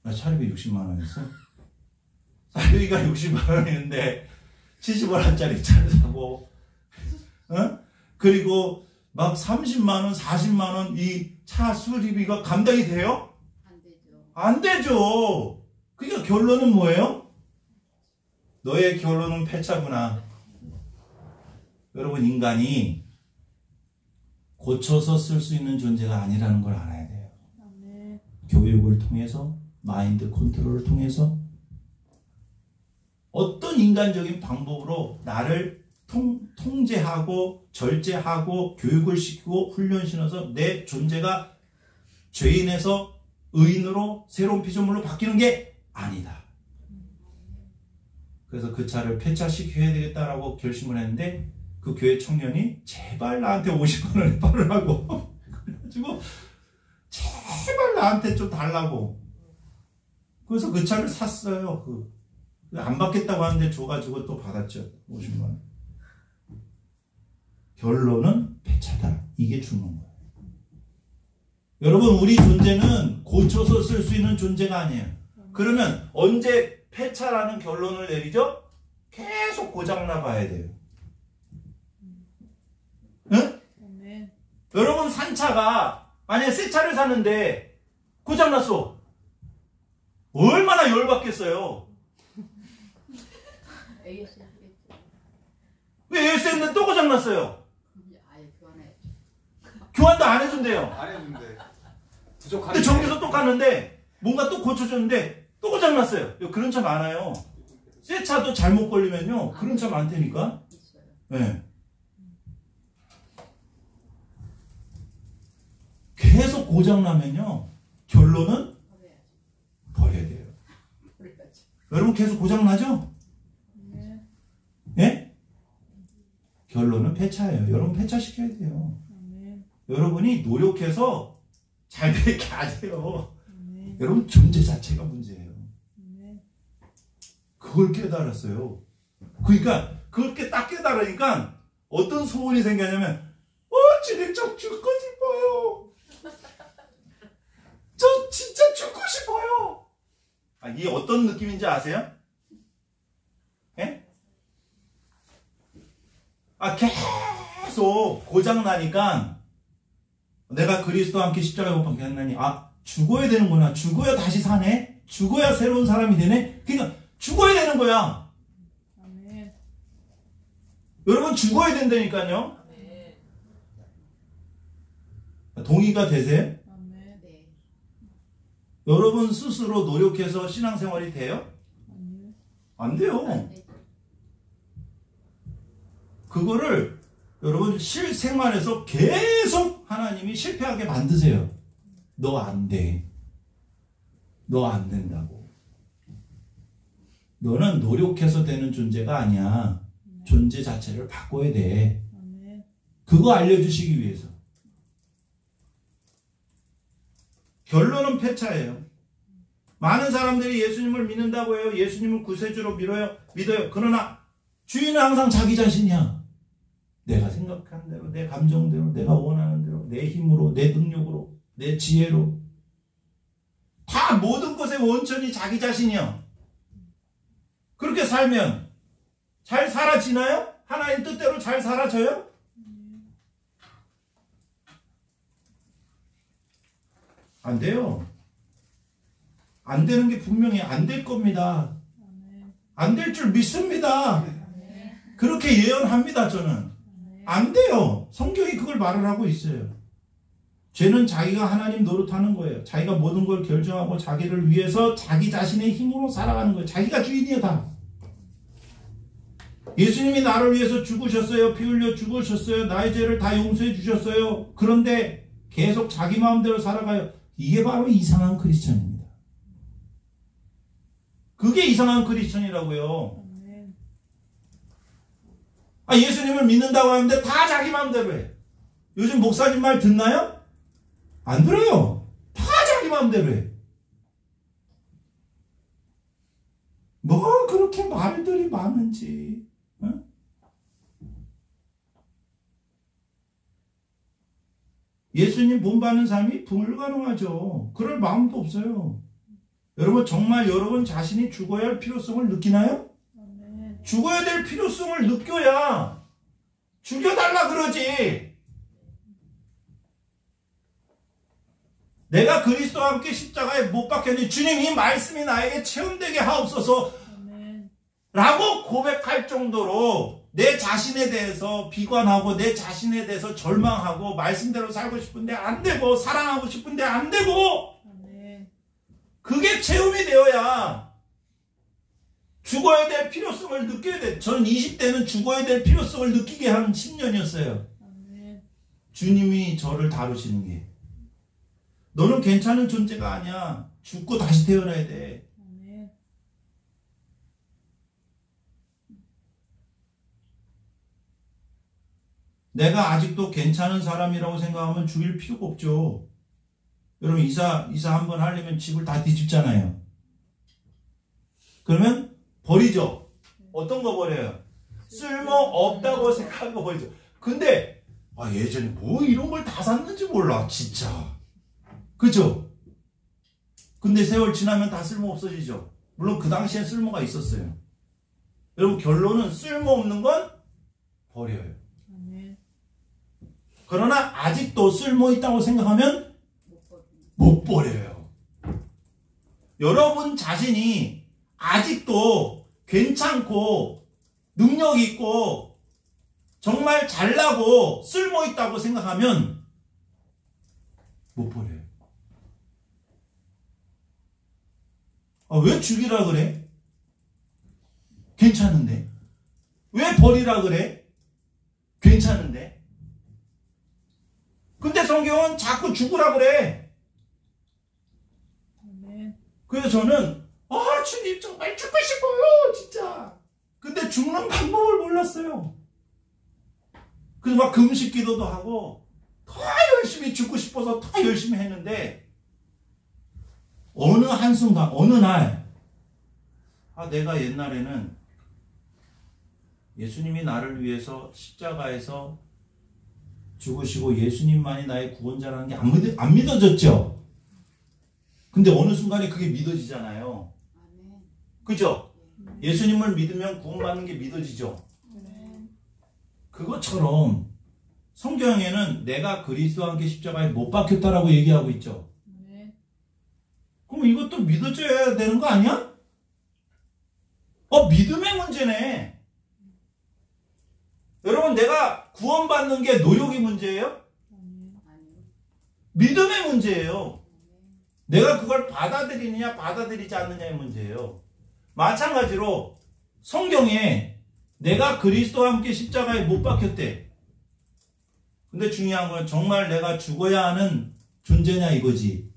나 사례비 60만 원이었어. 사례비가 60만 원이었는데 70원짜리 차를 사고 그리고 막 30만 원, 40만 원 이 차 수리비가 감당이 돼요? 안 되죠. 안 되죠. 그러니까 결론은 뭐예요? 너의 결론은 폐차구나. 여러분, 인간이 고쳐서 쓸 수 있는 존재가 아니라는 걸 알아야 돼요. 교육을 통해서, 마인드 컨트롤을 통해서 어떤 인간적인 방법으로 나를 통제하고 절제하고 교육을 시키고 훈련시켜서 내 존재가 죄인에서 의인으로 새로운 피조물로 바뀌는 게 아니다. 그래서 그 차를 폐차시켜야 되겠다라고 결심을 했는데 그 교회 청년이 제발 나한테 50만 원에 팔으라고 그래가지고 제발 나한테 좀 달라고. 그래서 그 차를 샀어요. 안 받겠다고 하는데 줘가지고 또 받았죠. 50만 원. 결론은 폐차다. 이게 중요한 거예요. 여러분, 우리 존재는 고쳐서 쓸 수 있는 존재가 아니에요. 그러면 언제 폐차라는 결론을 내리죠? 계속 고장나 봐야 돼요. 응? 네. 여러분, 산 차가 만약에 새 차를 샀는데 고장났어. 얼마나 열받겠어요. AS 하겠죠. 왜 AS했는데 또 고장났어요? 아예 교환해. 교환도 안 해준대요. 안 했는데 부족하네. 근데 전기서 또 갔는데 뭔가 또 고쳐줬는데 또 고장났어요. 그런 차 많아요. 새 차도 잘못 걸리면요 그런 차 많다니까. 있어요. 네. 계속 고장나면요 결론은 버려야지. 버려야 돼요. 버려야지. 여러분 계속 고장나죠? 네. 예? 결론은 폐차예요. 여러분 폐차시켜야 돼요. 네. 여러분이 노력해서 잘 되게 안 해요. 네. 여러분 존재 자체가 문제예요. 네. 그걸 깨달았어요. 그러니까 그렇게 딱 깨달으니까 어떤 소원이 생겼냐면 진짜 죽고 싶어요. 저 진짜 죽고 싶어요. 이게 어떤 느낌인지 아세요? 예? 계속 고장나니까 내가 그리스도와 함께 십자가에 못 박혀 하나니 죽어야 되는구나. 죽어야 다시 사네. 죽어야 새로운 사람이 되네. 그러니까 죽어야 되는 거야. 아멘. 여러분 죽어야 된다니까요. 네. 동의가 되세요? 아멘. 네. 여러분 스스로 노력해서 신앙생활이 돼요? 아멘. 안 돼요. 안 되죠. 그거를 여러분 실생활에서 계속 하나님이 실패하게 만드세요. 너 안 돼. 너 안 된다고. 너는 노력해서 되는 존재가 아니야. 존재 자체를 바꿔야 돼. 그거 알려주시기 위해서. 결론은 폐차예요. 많은 사람들이 예수님을 믿는다고 해요. 예수님을 구세주로 믿어요. 그러나 주인은 항상 자기 자신이야. 내가 생각하는 대로, 내 감정대로, 내가 원하는 대로, 내 힘으로, 내 능력으로, 내 지혜로. 다 모든 것의 원천이 자기 자신이야. 그렇게 살면 잘 살아지나요? 하나님 뜻대로 잘 살아져요? 안 돼요. 안 되는 게 분명히 안 될 겁니다. 안 될 줄 믿습니다. 그렇게 예언합니다, 저는. 안 돼요. 성경이 그걸 말을 하고 있어요. 죄는 자기가 하나님 노릇하는 거예요. 자기가 모든 걸 결정하고 자기를 위해서 자기 자신의 힘으로 살아가는 거예요. 자기가 주인이에요, 다. 예수님이 나를 위해서 죽으셨어요. 피 흘려 죽으셨어요. 나의 죄를 다 용서해 주셨어요. 그런데 계속 자기 마음대로 살아가요. 이게 바로 이상한 크리스천입니다. 그게 이상한 크리스천이라고요. 예수님을 믿는다고 하는데 다 자기 마음대로 해. 요즘 목사님 말 듣나요? 안 들어요. 다 자기 마음대로 해. 뭐 그렇게 말들이 많은지. 응? 예수님 본받는 삶이 불가능하죠. 그럴 마음도 없어요. 여러분 정말 여러분 자신이 죽어야 할 필요성을 느끼나요? 죽어야 될 필요성을 느껴야 죽여달라 그러지. 내가 그리스도와 함께 십자가에 못 박혔니 주님 이 말씀이 나에게 체험되게 하옵소서 라고 고백할 정도로 내 자신에 대해서 비관하고 내 자신에 대해서 절망하고 말씀대로 살고 싶은데 안 되고 사랑하고 싶은데 안 되고 그게 체험이 되어야 죽어야 될 필요성을 느껴야 돼. 저는 20대는 죽어야 될 필요성을 느끼게 한 10년이었어요. 주님이 저를 다루시는 게. 너는 괜찮은 존재가 아니야. 죽고 다시 태어나야 돼. 내가 아직도 괜찮은 사람이라고 생각하면 죽일 필요가 없죠. 여러분 이사 한번 하려면 집을 다 뒤집잖아요. 그러면 버리죠. 어떤 거 버려요? 쓸모없다고 생각하는 거 버리죠. 근데 예전에 뭐 이런 걸 다 샀는지 몰라 진짜. 그죠? 근데 세월 지나면 다 쓸모 없어지죠. 물론 그 당시엔 쓸모가 있었어요. 여러분 결론은 쓸모없는 건 버려요. 그러나 아직도 쓸모 있다고 생각하면 못 버려요. 여러분 자신이 아직도 괜찮고 능력 있고 정말 잘나고 쓸모 있다고 생각하면 못 버려요. 왜 죽이라 그래? 괜찮은데. 왜 버리라 그래? 괜찮은데. 근데 성경은 자꾸 죽으라 그래. 그래서 저는 주님 정말 죽고 싶어요 진짜. 근데 죽는 방법을 몰랐어요. 그래서 막 금식 기도도 하고 더 열심히 죽고 싶어서 더 열심히 했는데 어느 한순간 어느 날 내가 옛날에는 예수님이 나를 위해서 십자가에서 죽으시고 예수님만이 나의 구원자라는 게 안 믿어졌죠. 근데 어느 순간에 그게 믿어지잖아요. 그죠? 예수님을 믿으면 구원받는 게 믿어지죠. 그것처럼 성경에는 내가 그리스도와 함께 십자가에 못 박혔다라고 얘기하고 있죠. 그럼 이것도 믿어져야 되는 거 아니야? 믿음의 문제네. 여러분 내가 구원받는 게 노력이 문제예요? 믿음의 문제예요. 내가 그걸 받아들이느냐 받아들이지 않느냐의 문제예요. 마찬가지로 성경에 내가 그리스도와 함께 십자가에 못 박혔대. 근데 중요한 건 정말 내가 죽어야 하는 존재냐 이거지.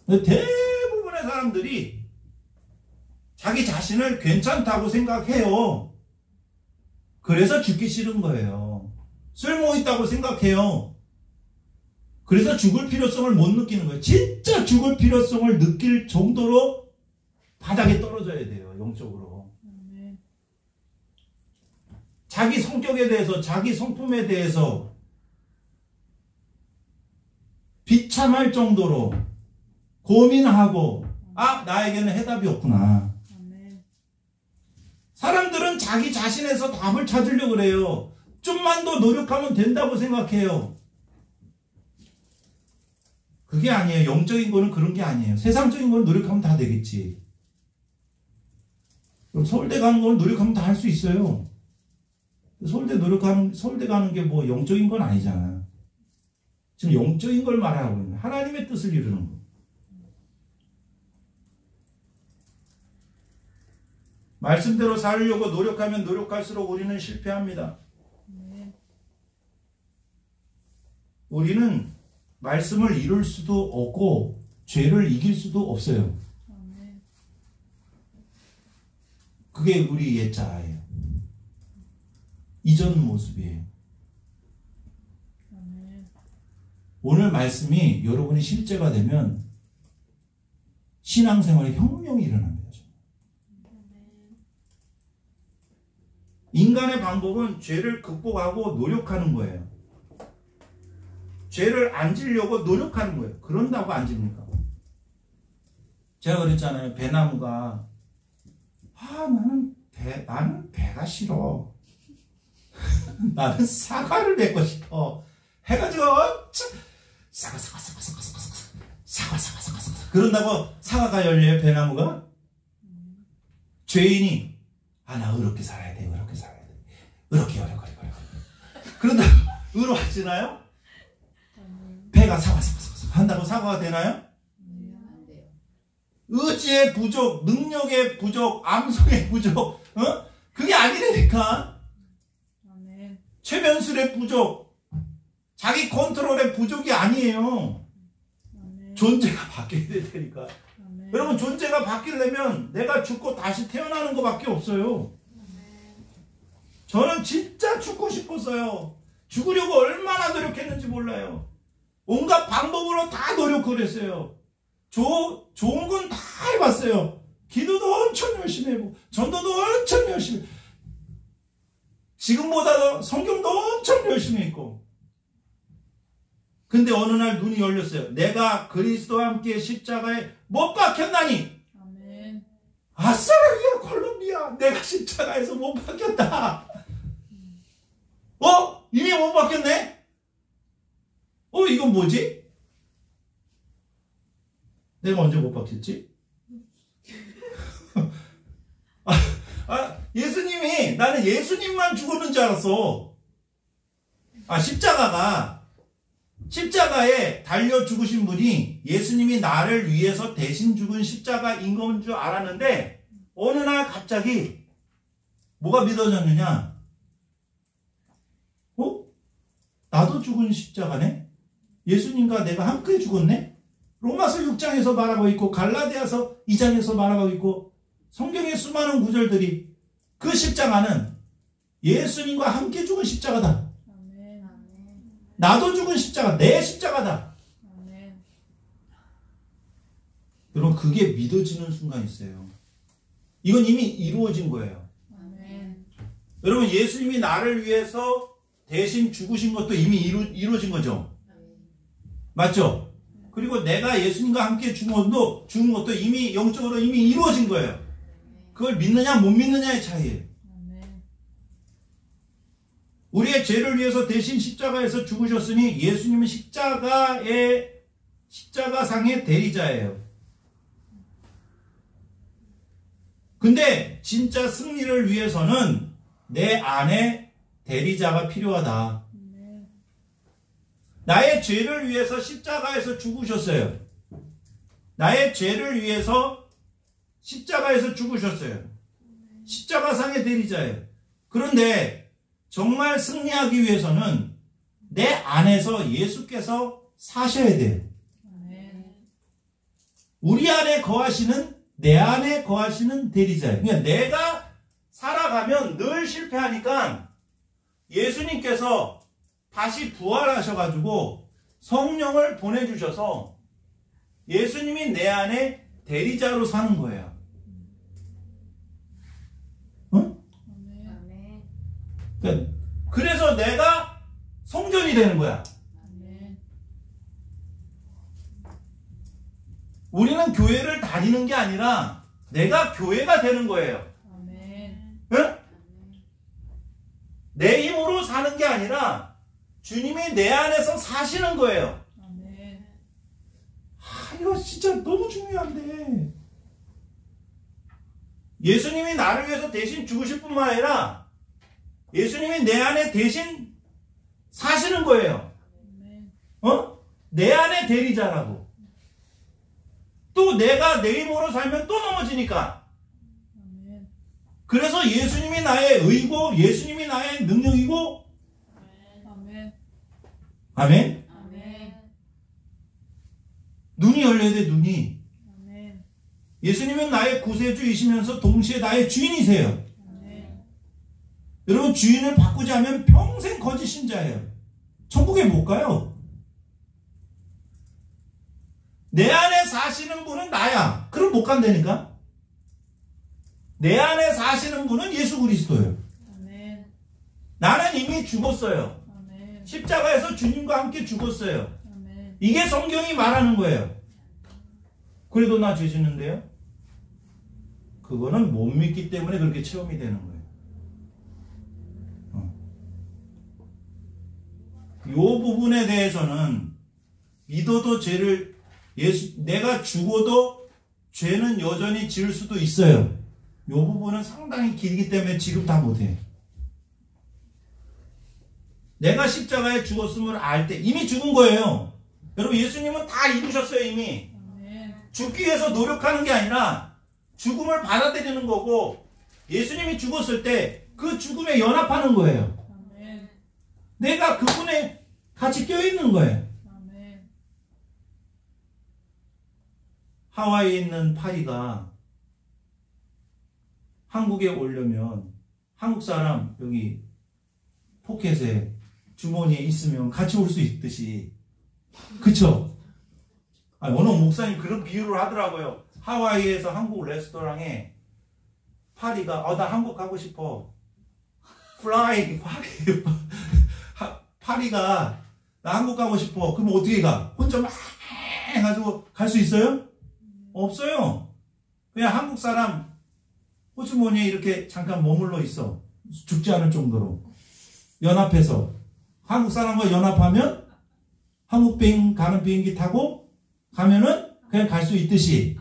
근데 대부분의 사람들이 자기 자신을 괜찮다고 생각해요. 그래서 죽기 싫은 거예요. 쓸모있다고 생각해요. 그래서 죽을 필요성을 못 느끼는 거예요. 진짜 죽을 필요성을 느낄 정도로 바닥에 떨어져야 돼요. 영적으로. 자기 성격에 대해서, 자기 성품에 대해서 비참할 정도로 고민하고, 아, 나에게는 해답이 없구나. 사람들은 자기 자신에서 답을 찾으려고 그래요. 좀만 더 노력하면 된다고 생각해요. 그게 아니에요. 영적인 거는 그런 게 아니에요. 세상적인 건 노력하면 다 되겠지. 그럼 서울대 가는 건 노력하면 다 할 수 있어요. 서울대 가는 게 뭐 영적인 건 아니잖아. 지금 영적인 걸 말하고 있는 거예요. 하나님의 뜻을 이루는 거. 말씀대로 살려고 노력하면 노력할수록 우리는 실패합니다. 우리는 말씀을 이룰 수도 없고 죄를 이길 수도 없어요. 그게 우리 옛자예요. 이전 모습이에요. 오늘 말씀이 여러분이 실제가 되면 신앙생활에 혁명이 일어납니다. 인간의 방법은 죄를 극복하고 노력하는 거예요. 죄를 안 지려고 노력하는 거예요. 그런다고 안 집니까? 제가 그랬잖아요. 배나무가 나는 배가 싫어. 나는 사과를 맺고 싶어. 해가지고 사과 그런다고 사과가 열려요. 배나무가. 죄인이 나 의롭게 살아야 돼. 의롭게 그런다고 의로워지나요? 배가 사과 한다고 사과가 되나요? 안 돼요. 의지의 부족, 능력의 부족, 암송의 부족, 그게 아니라니까. 최면술의 부족, 자기 컨트롤의 부족이 아니에요. 존재가 바뀌어야 되니까. 여러분, 존재가 바뀌려면 내가 죽고 다시 태어나는 것밖에 없어요. 저는 진짜 죽고 싶었어요. 죽으려고 얼마나 노력했는지 몰라요. 온갖 방법으로 다 노력을 했어요. 좋은 건 다 해봤어요. 기도도 엄청 열심히 해보고 전도도 엄청 열심히, 지금보다도 성경도 엄청 열심히 했고. 근데 어느 날 눈이 열렸어요. 내가 그리스도와 함께 십자가에 못 박혔나니. 아멘. 아싸라기야 콜롬비아, 내가 십자가에서 못 박혔다. 이미 못 박혔네? 이건 뭐지? 내가 언제 못 박혔지? 예수님이, 나는 예수님만 죽었는 줄 알았어. 십자가에 달려 죽으신 분이 예수님이 나를 위해서 대신 죽은 십자가인 건 줄 알았는데, 어느 날 갑자기 뭐가 믿어졌느냐? 나도 죽은 십자가네? 예수님과 내가 함께 죽었네? 로마서 6장에서 말하고 있고 갈라디아서 2장에서 말하고 있고 성경의 수많은 구절들이 그 십자가는 예수님과 함께 죽은 십자가다. 아멘. 나도 죽은 십자가, 내 십자가다. 아멘. 여러분, 그게 믿어지는 순간이 있어요. 이건 이미 이루어진 거예요. 아멘. 여러분, 예수님이 나를 위해서 대신 죽으신 것도 이미 이루어진 거죠. 맞죠? 그리고 내가 예수님과 함께 죽은 것도 이미 영적으로 이미 이루어진 거예요. 그걸 믿느냐 못 믿느냐의 차이예요. 우리의 죄를 위해서 대신 십자가에서 죽으셨으니 예수님은 십자가상의 대리자예요. 근데 진짜 승리를 위해서는 내 안에 대리자가 필요하다. 나의 죄를 위해서 십자가에서 죽으셨어요. 나의 죄를 위해서 십자가에서 죽으셨어요. 십자가상의 대리자예요. 그런데 정말 승리하기 위해서는 내 안에서 예수께서 사셔야 돼요. 아멘. 우리 안에 거하시는, 내 안에 거하시는 대리자예요. 그러니까 내가 살아가면 늘 실패하니까 예수님께서 다시 부활하셔가지고 성령을 보내주셔서 예수님이 내 안에 대리자로 사는 거예요. 응? 아멘. 아멘. 그러니까 그래서 내가 성전이 되는 거야. 아멘. 우리는 교회를 다니는 게 아니라 내가 교회가 되는 거예요. 아멘. 응? 아멘. 내 힘으로 사는 게 아니라 주님이 내 안에서 사시는 거예요. 아멘. 이거 진짜 너무 중요한데. 예수님이 나를 위해서 대신 죽으실 뿐만 아니라 예수님이 내 안에 대신 사시는 거예요. 아멘. 내 안에 대리자라고. 또 내가 내 힘으로 살면 또 넘어지니까. 아멘. 그래서 예수님이 나의 의고 예수님이 나의 능력이고. 아멘. 아멘. 아멘. 눈이 열려야 돼. 눈이. 아멘. 예수님은 나의 구세주이시면서 동시에 나의 주인이세요. 아멘. 여러분, 주인을 바꾸지 않으면 평생 거짓 신자예요. 천국에 못 가요. 내 안에 사시는 분은 나야. 그럼 못 간다니까. 내 안에 사시는 분은 예수 그리스도예요. 아멘. 나는 이미 죽었어요. 아멘. 십자가에서 주님과 함께 죽었어요. 아멘. 이게 성경이 말하는 거예요. 그래도 나 죄 짓는데요? 그거는 못 믿기 때문에 그렇게 체험이 되는 거예요. 이 부분에 대해서는 믿어도 죄를 내가 죽어도 죄는 여전히 지을 수도 있어요. 이 부분은 상당히 길기 때문에 지금 다 못해. 내가 십자가에 죽었음을 알 때 이미 죽은 거예요. 여러분, 예수님은 다 이루셨어요. 이미. 아멘. 죽기 위해서 노력하는 게 아니라 죽음을 받아들이는 거고, 예수님이 죽었을 때 그 죽음에 연합하는 거예요. 아멘. 내가 그분에 같이 껴있는 거예요. 아멘. 하와이에 있는 파리가 한국에 오려면 한국 사람 여기 포켓에 주머니에 있으면 같이 올 수 있듯이, 그쵸? 어느 목사님 그런 비유를 하더라고요. 하와이에서 한국 레스토랑에 파리가 나 한국 가고 싶어. 플라이 파리가 나 한국 가고 싶어. 그럼 어떻게 가? 혼자 막 해가지고 갈 수 있어요? 없어요. 그냥 한국 사람 호주머니에 이렇게 잠깐 머물러 있어. 죽지 않을 정도로 연합해서 한국 사람과 연합하면 한국 가는 비행기 타고 가면은 그냥 갈 수 있듯이,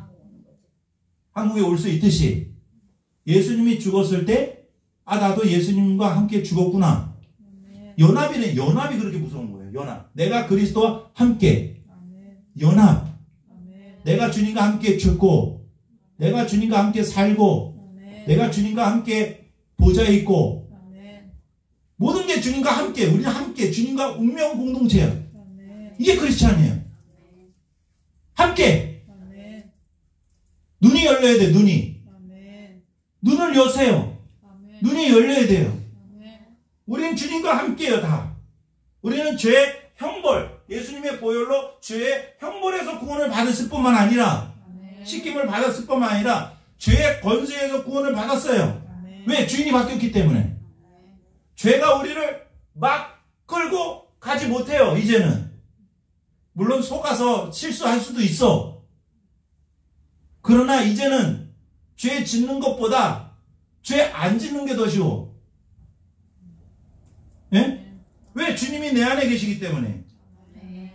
한국에 올 수 있듯이, 예수님이 죽었을 때 나도 예수님과 함께 죽었구나. 아멘. 연합이 그렇게 무서운 거예요. 연합. 내가 그리스도와 함께 아멘. 연합. 아멘. 내가 주님과 함께 죽고, 내가 주님과 함께 살고, 아멘. 내가 주님과 함께 보좌에 있고, 아멘. 모든 게 주님과 함께, 우리는 함께 주님과 운명 공동체예요. 아멘. 이게 크리스찬이에요. 함께. 아멘. 눈이 열려야 돼. 눈이. 아멘. 눈을 여세요. 아멘. 눈이 열려야 돼요. 아멘. 우리는 주님과 함께요. 다. 우리는 죄의 형벌, 예수님의 보혈로 죄의 형벌에서 구원을 받았을 뿐만 아니라, 아멘. 씻김을 받았을 뿐만 아니라 죄의 권세에서 구원을 받았어요. 아멘. 왜? 주인이 바뀌었기 때문에. 죄가 우리를 막 끌고 가지 못해요. 이제는. 물론 속아서 실수할 수도 있어. 그러나 이제는 죄 짓는 것보다 죄 안 짓는 게 더 쉬워. 예? 왜? 주님이 내 안에 계시기 때문에.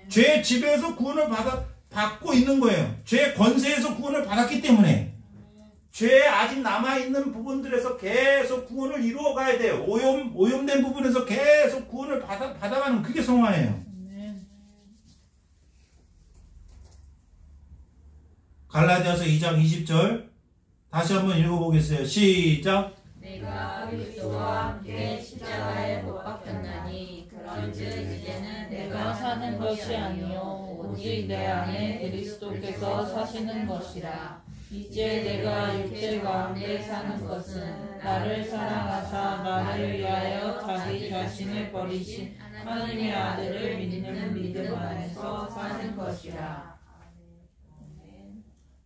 죄의 지배에서 구원을 받고 있는 거예요. 죄의 권세에서 구원을 받았기 때문에. 죄에 아직 남아있는 부분들에서 계속 구원을 이루어가야 돼요. 오염된 부분에서 계속 구원을 받아가는, 그게 성화예요. 아멘. 갈라디아서 2장 20절 다시 한번 읽어보겠어요. 시작. 내가 그리스도와 함께 십자가에 못 박혔나니 그런즉 이제는 사는 것이 아니요 오직 내 안에 그리스도께서 사시는 것이라. 이제 내가 육체 가운데 사는 것은 나를 사랑하사 나를 위하여 자기 자신을 버리신 하나님의 아들을 믿는 믿음 안에서 사는 것이라.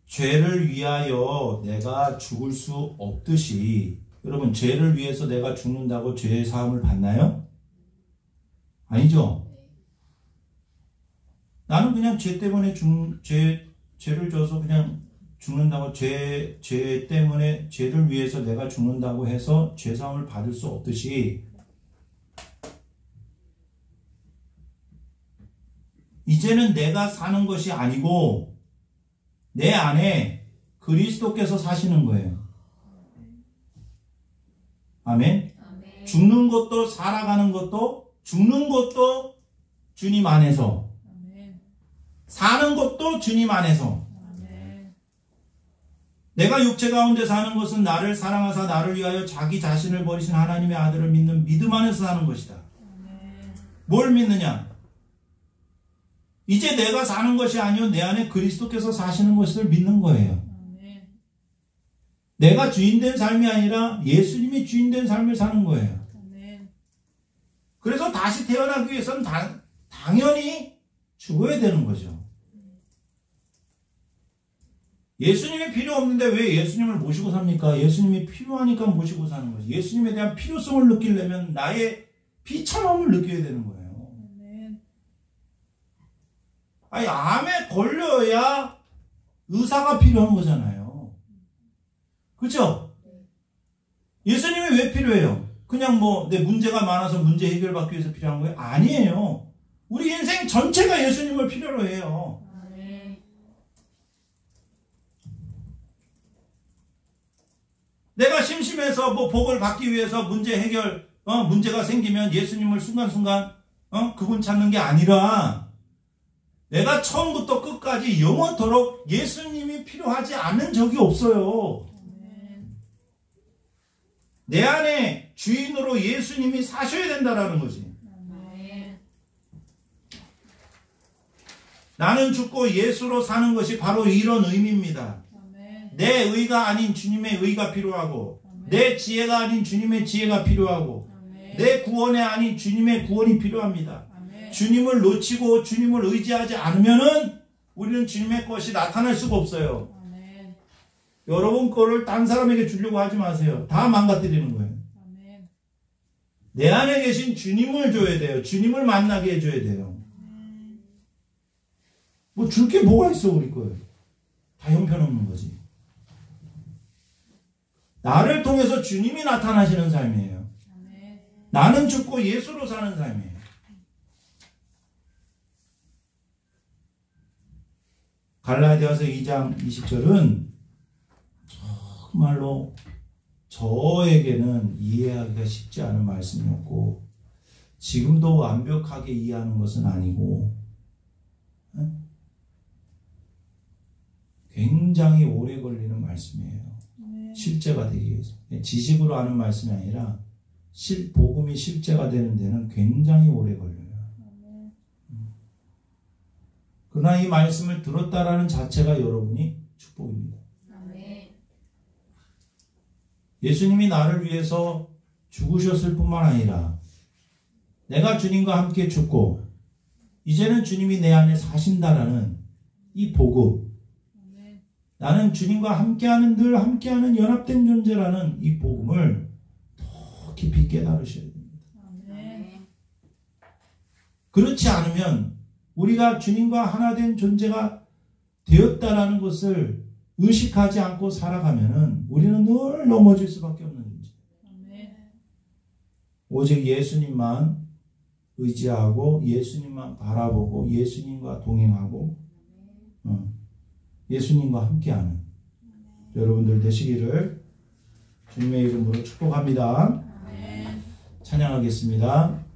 죄를 위하여 내가 죽을 수 없듯이, 여러분 죄를 위해서 내가 죽는다고 죄의 사함을 받나요? 아니죠. 나는 그냥 죄 때문에 죄를 져서 그냥 죽는다고, 죄 때문에, 죄를 위해서 내가 죽는다고 해서 죄 사함을 받을 수 없듯이, 이제는 내가 사는 것이 아니고 내 안에 그리스도께서 사시는 거예요. 아멘. 죽는 것도 살아가는 것도, 죽는 것도 주님 안에서, 사는 것도 주님 안에서. 내가 육체 가운데 사는 것은 나를 사랑하사 나를 위하여 자기 자신을 버리신 하나님의 아들을 믿는 믿음 안에서 사는 것이다. 뭘 믿느냐? 이제 내가 사는 것이 아니요 내 안에 그리스도께서 사시는 것을 믿는 거예요. 내가 주인된 삶이 아니라 예수님이 주인된 삶을 사는 거예요. 그래서 다시 태어나기 위해서는 당연히 죽어야 되는 거죠. 예수님이 필요 없는데 왜 예수님을 모시고 삽니까? 예수님이 필요하니까 모시고 사는 거지. 예수님에 대한 필요성을 느끼려면 나의 비참함을 느껴야 되는 거예요. 아니, 암에 걸려야 의사가 필요한 거잖아요. 그렇죠? 예수님이 왜 필요해요? 그냥 내 문제가 많아서 문제 해결받기 위해서 필요한 거예요? 아니에요. 우리 인생 전체가 예수님을 필요로 해요. 내가 심심해서 복을 받기 위해서 문제 해결, 문제가 생기면 예수님을 순간순간, 그분 찾는 게 아니라, 내가 처음부터 끝까지 영원토록 예수님이 필요하지 않은 적이 없어요. 내 안에 주인으로 예수님이 사셔야 된다라는 거지. 나는 죽고 예수로 사는 것이 바로 이런 의미입니다. 내 의가 아닌 주님의 의가 필요하고, 내 지혜가 아닌 주님의 지혜가 필요하고, 내 구원이 아닌 주님의 구원이 필요합니다. 주님을 놓치고 주님을 의지하지 않으면은 우리는 주님의 것이 나타날 수가 없어요. 여러분 거를 딴 사람에게 주려고 하지 마세요. 다 망가뜨리는 거예요. 내 안에 계신 주님을 줘야 돼요. 주님을 만나게 해줘야 돼요. 줄 게 뭐가 있어 우리 거예요. 다 형편없는 거지. 나를 통해서 주님이 나타나시는 삶이에요. 나는 죽고 예수로 사는 삶이에요. 갈라디아서 2장 20절은 정말로 저에게는 이해하기가 쉽지 않은 말씀이었고, 지금도 완벽하게 이해하는 것은 아니고 굉장히 오래 걸리는 말씀이에요. 실제가 되기 위해서. 지식으로 아는 말씀이 아니라 복음이 실제가 되는 데는 굉장히 오래 걸려요. 그러나 이 말씀을 들었다라는 자체가 여러분이 축복입니다. 예수님이 나를 위해서 죽으셨을 뿐만 아니라 내가 주님과 함께 죽고 이제는 주님이 내 안에 사신다라는 이 복음, 나는 주님과 함께하는, 늘 함께하는 연합된 존재라는 이 복음을 더 깊이 깨달으셔야 됩니다. 그렇지 않으면 우리가 주님과 하나 된 존재가 되었다라는 것을 의식하지 않고 살아가면은 우리는 늘 넘어질 수밖에 없는 존재. 오직 예수님만 의지하고 예수님만 바라보고 예수님과 동행하고 예수님과 함께하는 여러분들 되시기를 주님의 이름으로 축복합니다. 찬양하겠습니다.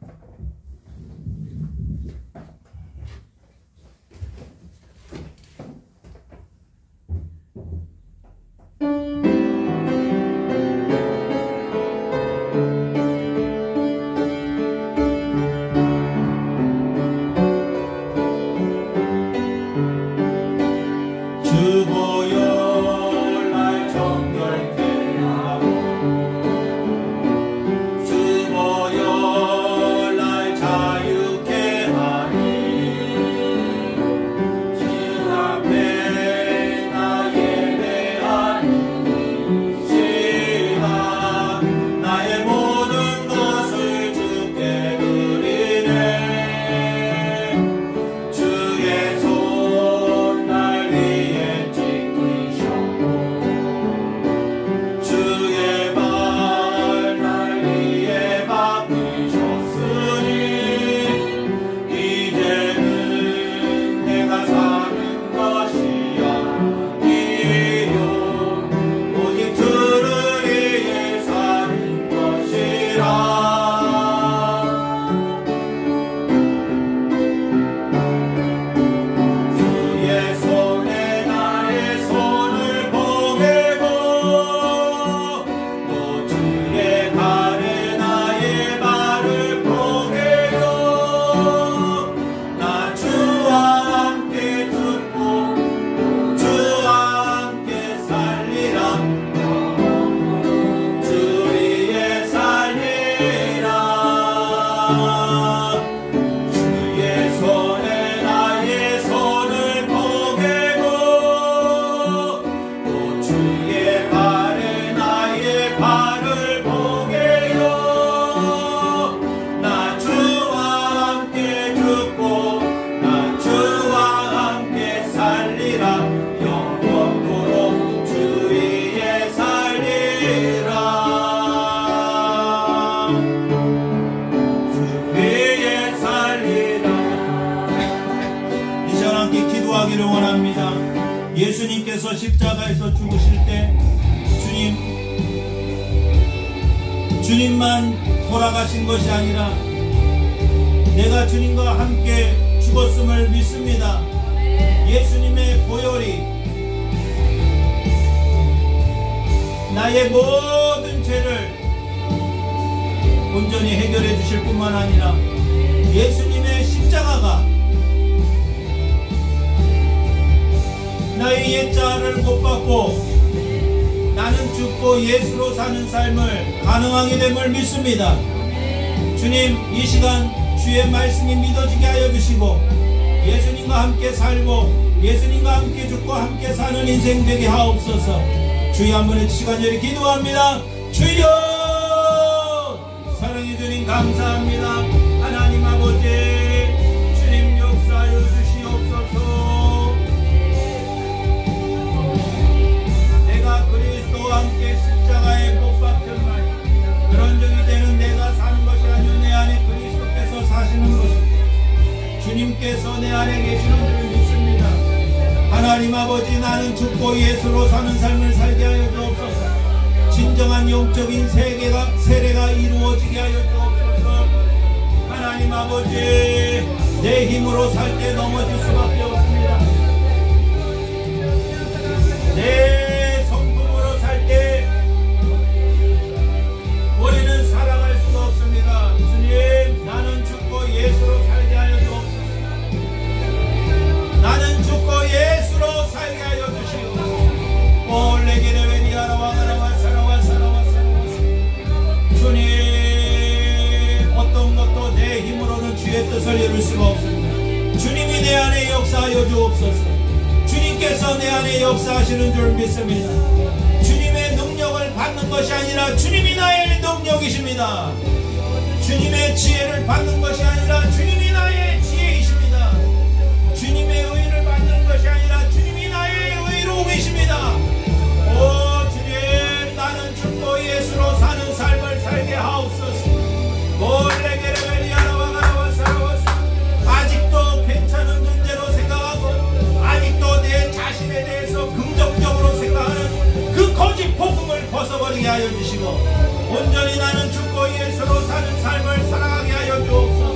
주 위에 살리라. 이 시간 함께 기도하기를 원합니다. 예수님께서 십자가에서 죽으실 때 주님만 돌아가신 것이 아니라 내가 주님과 함께 죽었음을 믿습니다. 예수님의 보혈이 나의 모든 죄를 온전히 해결해 주실 뿐만 아니라 예수님의 십자가가 나의 옛자를 못 받고 나는 죽고 예수로 사는 삶을 가능하게 됨을 믿습니다. 주님, 이 시간 주의 말씀이 믿어지게 하여 주시고 예수님과 함께 살고 예수님과 함께 죽고 함께 사는 인생 되게 하옵소서. 주여 한 번의 시간 열이 기도합니다. 주여, 사랑해 주님 감사합니다. 하나님 아버지, 주님 역사하여 주시옵소서. 내가 그리스도와 함께 십자가에 못 박힌 날 그런 적이 되는 내가 사는 것이 아니오 내 안에 그리스도께서 사시는 것입니다. 주님께서 내 안에 계시는 줄 믿습니다. 하나님 아버지, 나는 죽고 예수로 사는 삶을 살게 하여 주옵소서. 진정한 영적인 세례가 이루어지게 하여 주옵소서. 하나님 아버지, 내 힘으로 살 때 넘어질 수밖에 없습니다. 내 성품으로 살 때 우리는 살아갈 수가 없습니다. 주님, 나는 죽고 예수로 살게 하여 주옵소서. 나는 죽고 예수로 살게 하여 주시옵소서. 주님, 어떤 것도 내 힘으로는 주의 뜻을 이룰 수가 없습니다. 주님이 내 안에 역사하여 주옵소서. 주님께서 내 안에 역사하시는 줄 믿습니다. 주님의 능력을 받는 것이 아니라 주님이 나의 능력이십니다. 주님의 지혜를 받는 것이 아니라 주님이 나의 지혜이십니다. 주님의 의를 받는 것이 아니라 주님이 나의 의로움이십니다. 오 주님, 나는 죽고 예수로 사는 삶을 살게 하옵소서. 아직도 괜찮은 존재로 생각하고 아직도 내 자신에 대해서 긍정적으로 생각하는 그 거짓 복음을 벗어버리게 하여 주시고 온전히 나는 죽고 예수로 사는 삶을 살아가게 하여 주옵소서.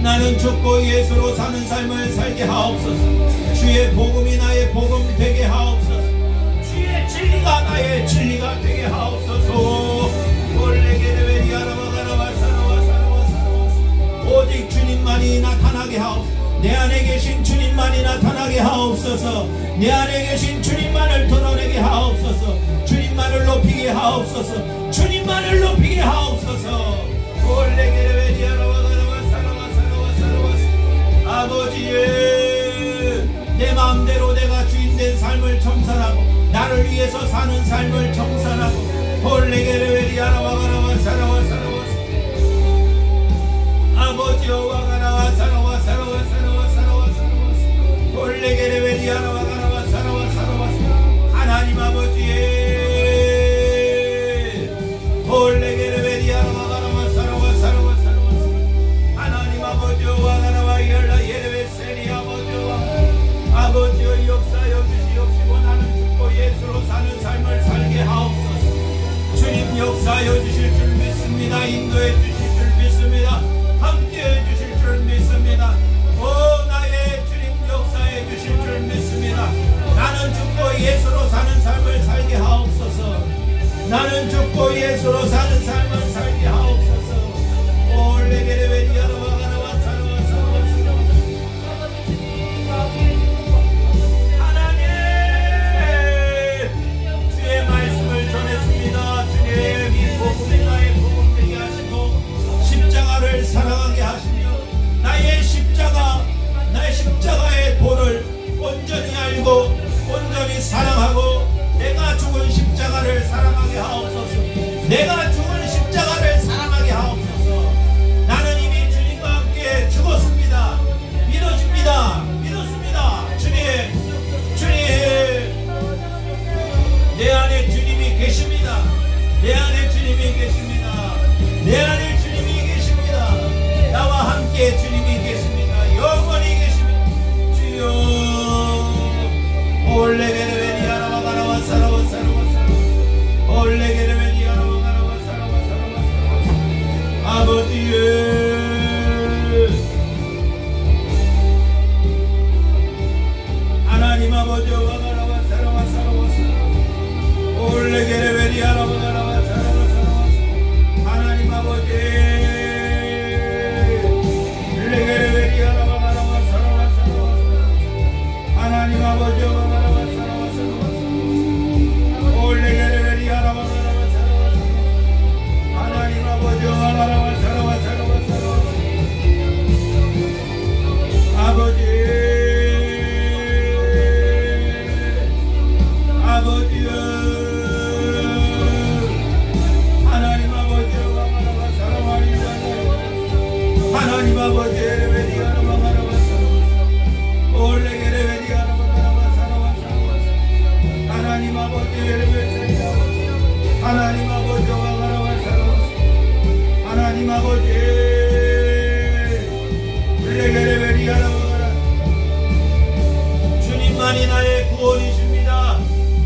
나는 죽고 예수로 사는 삶을 살게 하옵소서. 주의 복음이 나의 복음 되게 하옵소서. 주의 진리가 나의 진리가 되게 하옵소서. 오직 주님만이 나타나게 하옵소서. 내 안에 계신 주님만이 나타나게 하옵소서. 내 안에 계신 주님만을 드러내게 하옵소서. 주님만을 높이게 하옵소서. 주님만을 높이게 하옵소서. 아버지의 내 마음대로 내가 주인된 삶을 청산하고 나를 위해서 사는 삶을 청산하고 아버지여 와가라와 사라와 사라와 사라와 사라와 사라와 홀레게레베리아라 와가라와 사라와 사라와 하나님 아버지의 홀레게레베리아라 와가라와 사라와 사라와 사라와 하나님 아버지여 와가라와 열라 예레베세리 아버지여 아버지여 역사여 주시옵시고 나는 죽고 예수로 사는 삶을 살게 하옵소서. 주님 역사여 주실 줄 믿습니다. 인도해 주실 줄 믿습니다. 함께해 주실 줄 믿습니다. 오 나의 주님 역사해 주실 줄 믿습니다. 나는 죽고 예수로 사는 삶을 살게 하옵소서. 나는 죽고 예수로 사는 삶을 살게 하옵소서. 오 레게레베리아라 와가라와 사라와 사라와 사라와 하나님 주의 말씀을 전했습니다. 주의 이 복음이 나의 복음 되게 하시고 십자가를 사랑하게 하시며 나의 십자가의 도를 온전히 알고 온전히 사랑하고 내가 죽은 십자가를 사랑하게 하옵소서. 내가 죽은 십자가를 사랑하게 하옵소서. 나는 이미 주님과 함께 죽었습니다. 믿어집니다. 믿었습니다. 주님 내 안에 주님이 계십니다. 내 안에 주님이 계십니다. 내 안에 주님이 계십니다. 나와 함께 주님이 계십니다. 영원히 계십니다. 주여 올레게레베리아라와 가라와 사라와 사라와 사라와 올레게레베리아라와 가라와 사라와 사라와 사라와 아버지의 하나님 아버지와 가라와 사라와 사라와 사라와 올레게레베리아라와 가라와 사라와 사라와 하나님 아버지 레게레베리아라와 가라와 사라와 사라와 하나님 아버지와 가라와 사라와 사라와 올레게레베리아라와 가라와 사라와 하나님 아버지와 가라와 사라와 사라와 사라와 아버지 아버지여 하나님 아버지와 가라와 사라와 하나님 아버지 레베리아라와 가라와 사라와 올레게레베리아라와 가라와 사라와 사라와 하나님 아버지 레베리아 하나님 아버지와 가라와 사라와 하나님 아버지 레게레베리아라와 가라 주님만이 나의 구원이십니다.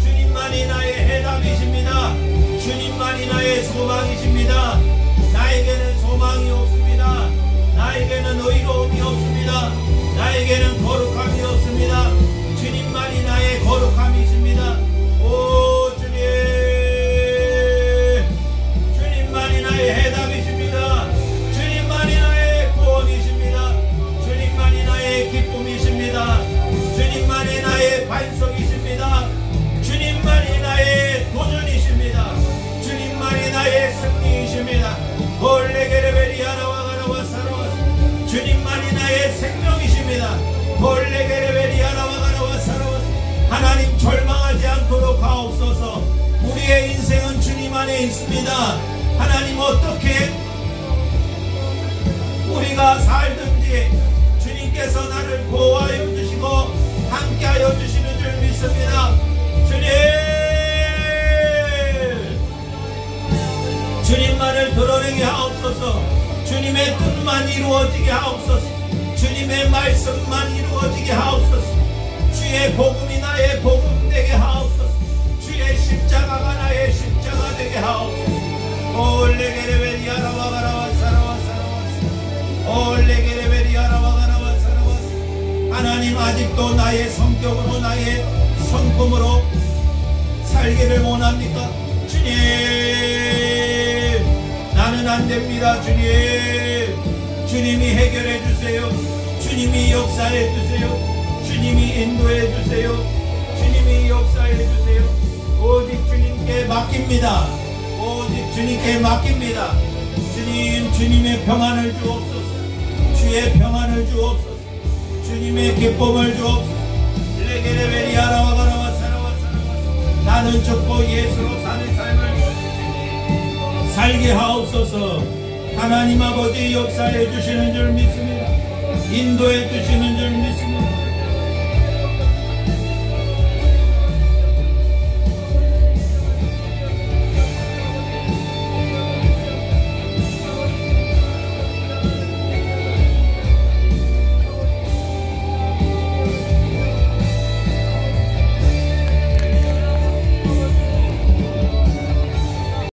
주님만이 나의 해답이십니다. 주님만이 나의 소망이십니다. 나에게는 소망이 없습니다. 나에게는 의로움이 없습니다. 나에게는 거룩함이 없습니다. 주님만이 나의 거룩함이십니다. 오 주님 주님만이 나의 해답이십니다. 주님만이 나의 구원이십니다. 주님만이 나의 기쁨이십니다. 주님만이 나의 반석이십니다. 주님만이 나의 도전이십니다. 주님만이 나의 승리이십니다. 올레게레베리아라와 가라와 사라와 주님만이 나의 생명이십니다. 올레게레베리아라와 가라와 사라와 하나님 절망하지 않도록 하옵소서. 우리의 인생은 주님 안에 있습니다. 하나님 어떻게 우리가 살든지 주님께서 나를 보호하여 주시고 함께하여 주시는 줄 믿습니다. 주님만을 드러내게 하옵소서. 주님의 뜻만 이루어지게 하옵소서. 주님의 말씀만 이루어지게 하옵소서. 주의 복음이 나의 복음 되게 하옵소서. 주의 십자가가 나의 십자가 되게 하옵소서. 올레게레베리아라와 가라와 사라와 사라와 올레게레베리아라와 가라와 사라와 하나님 아직도 나의 성격으로 나의 성품으로 살기를 원합니까? 주님 나는 안됩니다. 주님 주님이 해결해 주세요. 주님이 역사해 주세요. 주님이 인도해 주세요. 주님이 역사해 주세요. 오직 주님께 맡깁니다. 오직 주님께 맡깁니다. 주님, 주님의 평안을 주옵소서. 주의 평안을 주옵소서. 주님의 기쁨을 주옵소서. 레게레베리아라와가라와 사라와 나는 죽고 예수로 사는 삶을 살게 하옵소서. 하나님 아버지 역사해 주시는 줄 믿습니다. 인도해 주시는 줄 믿습니다.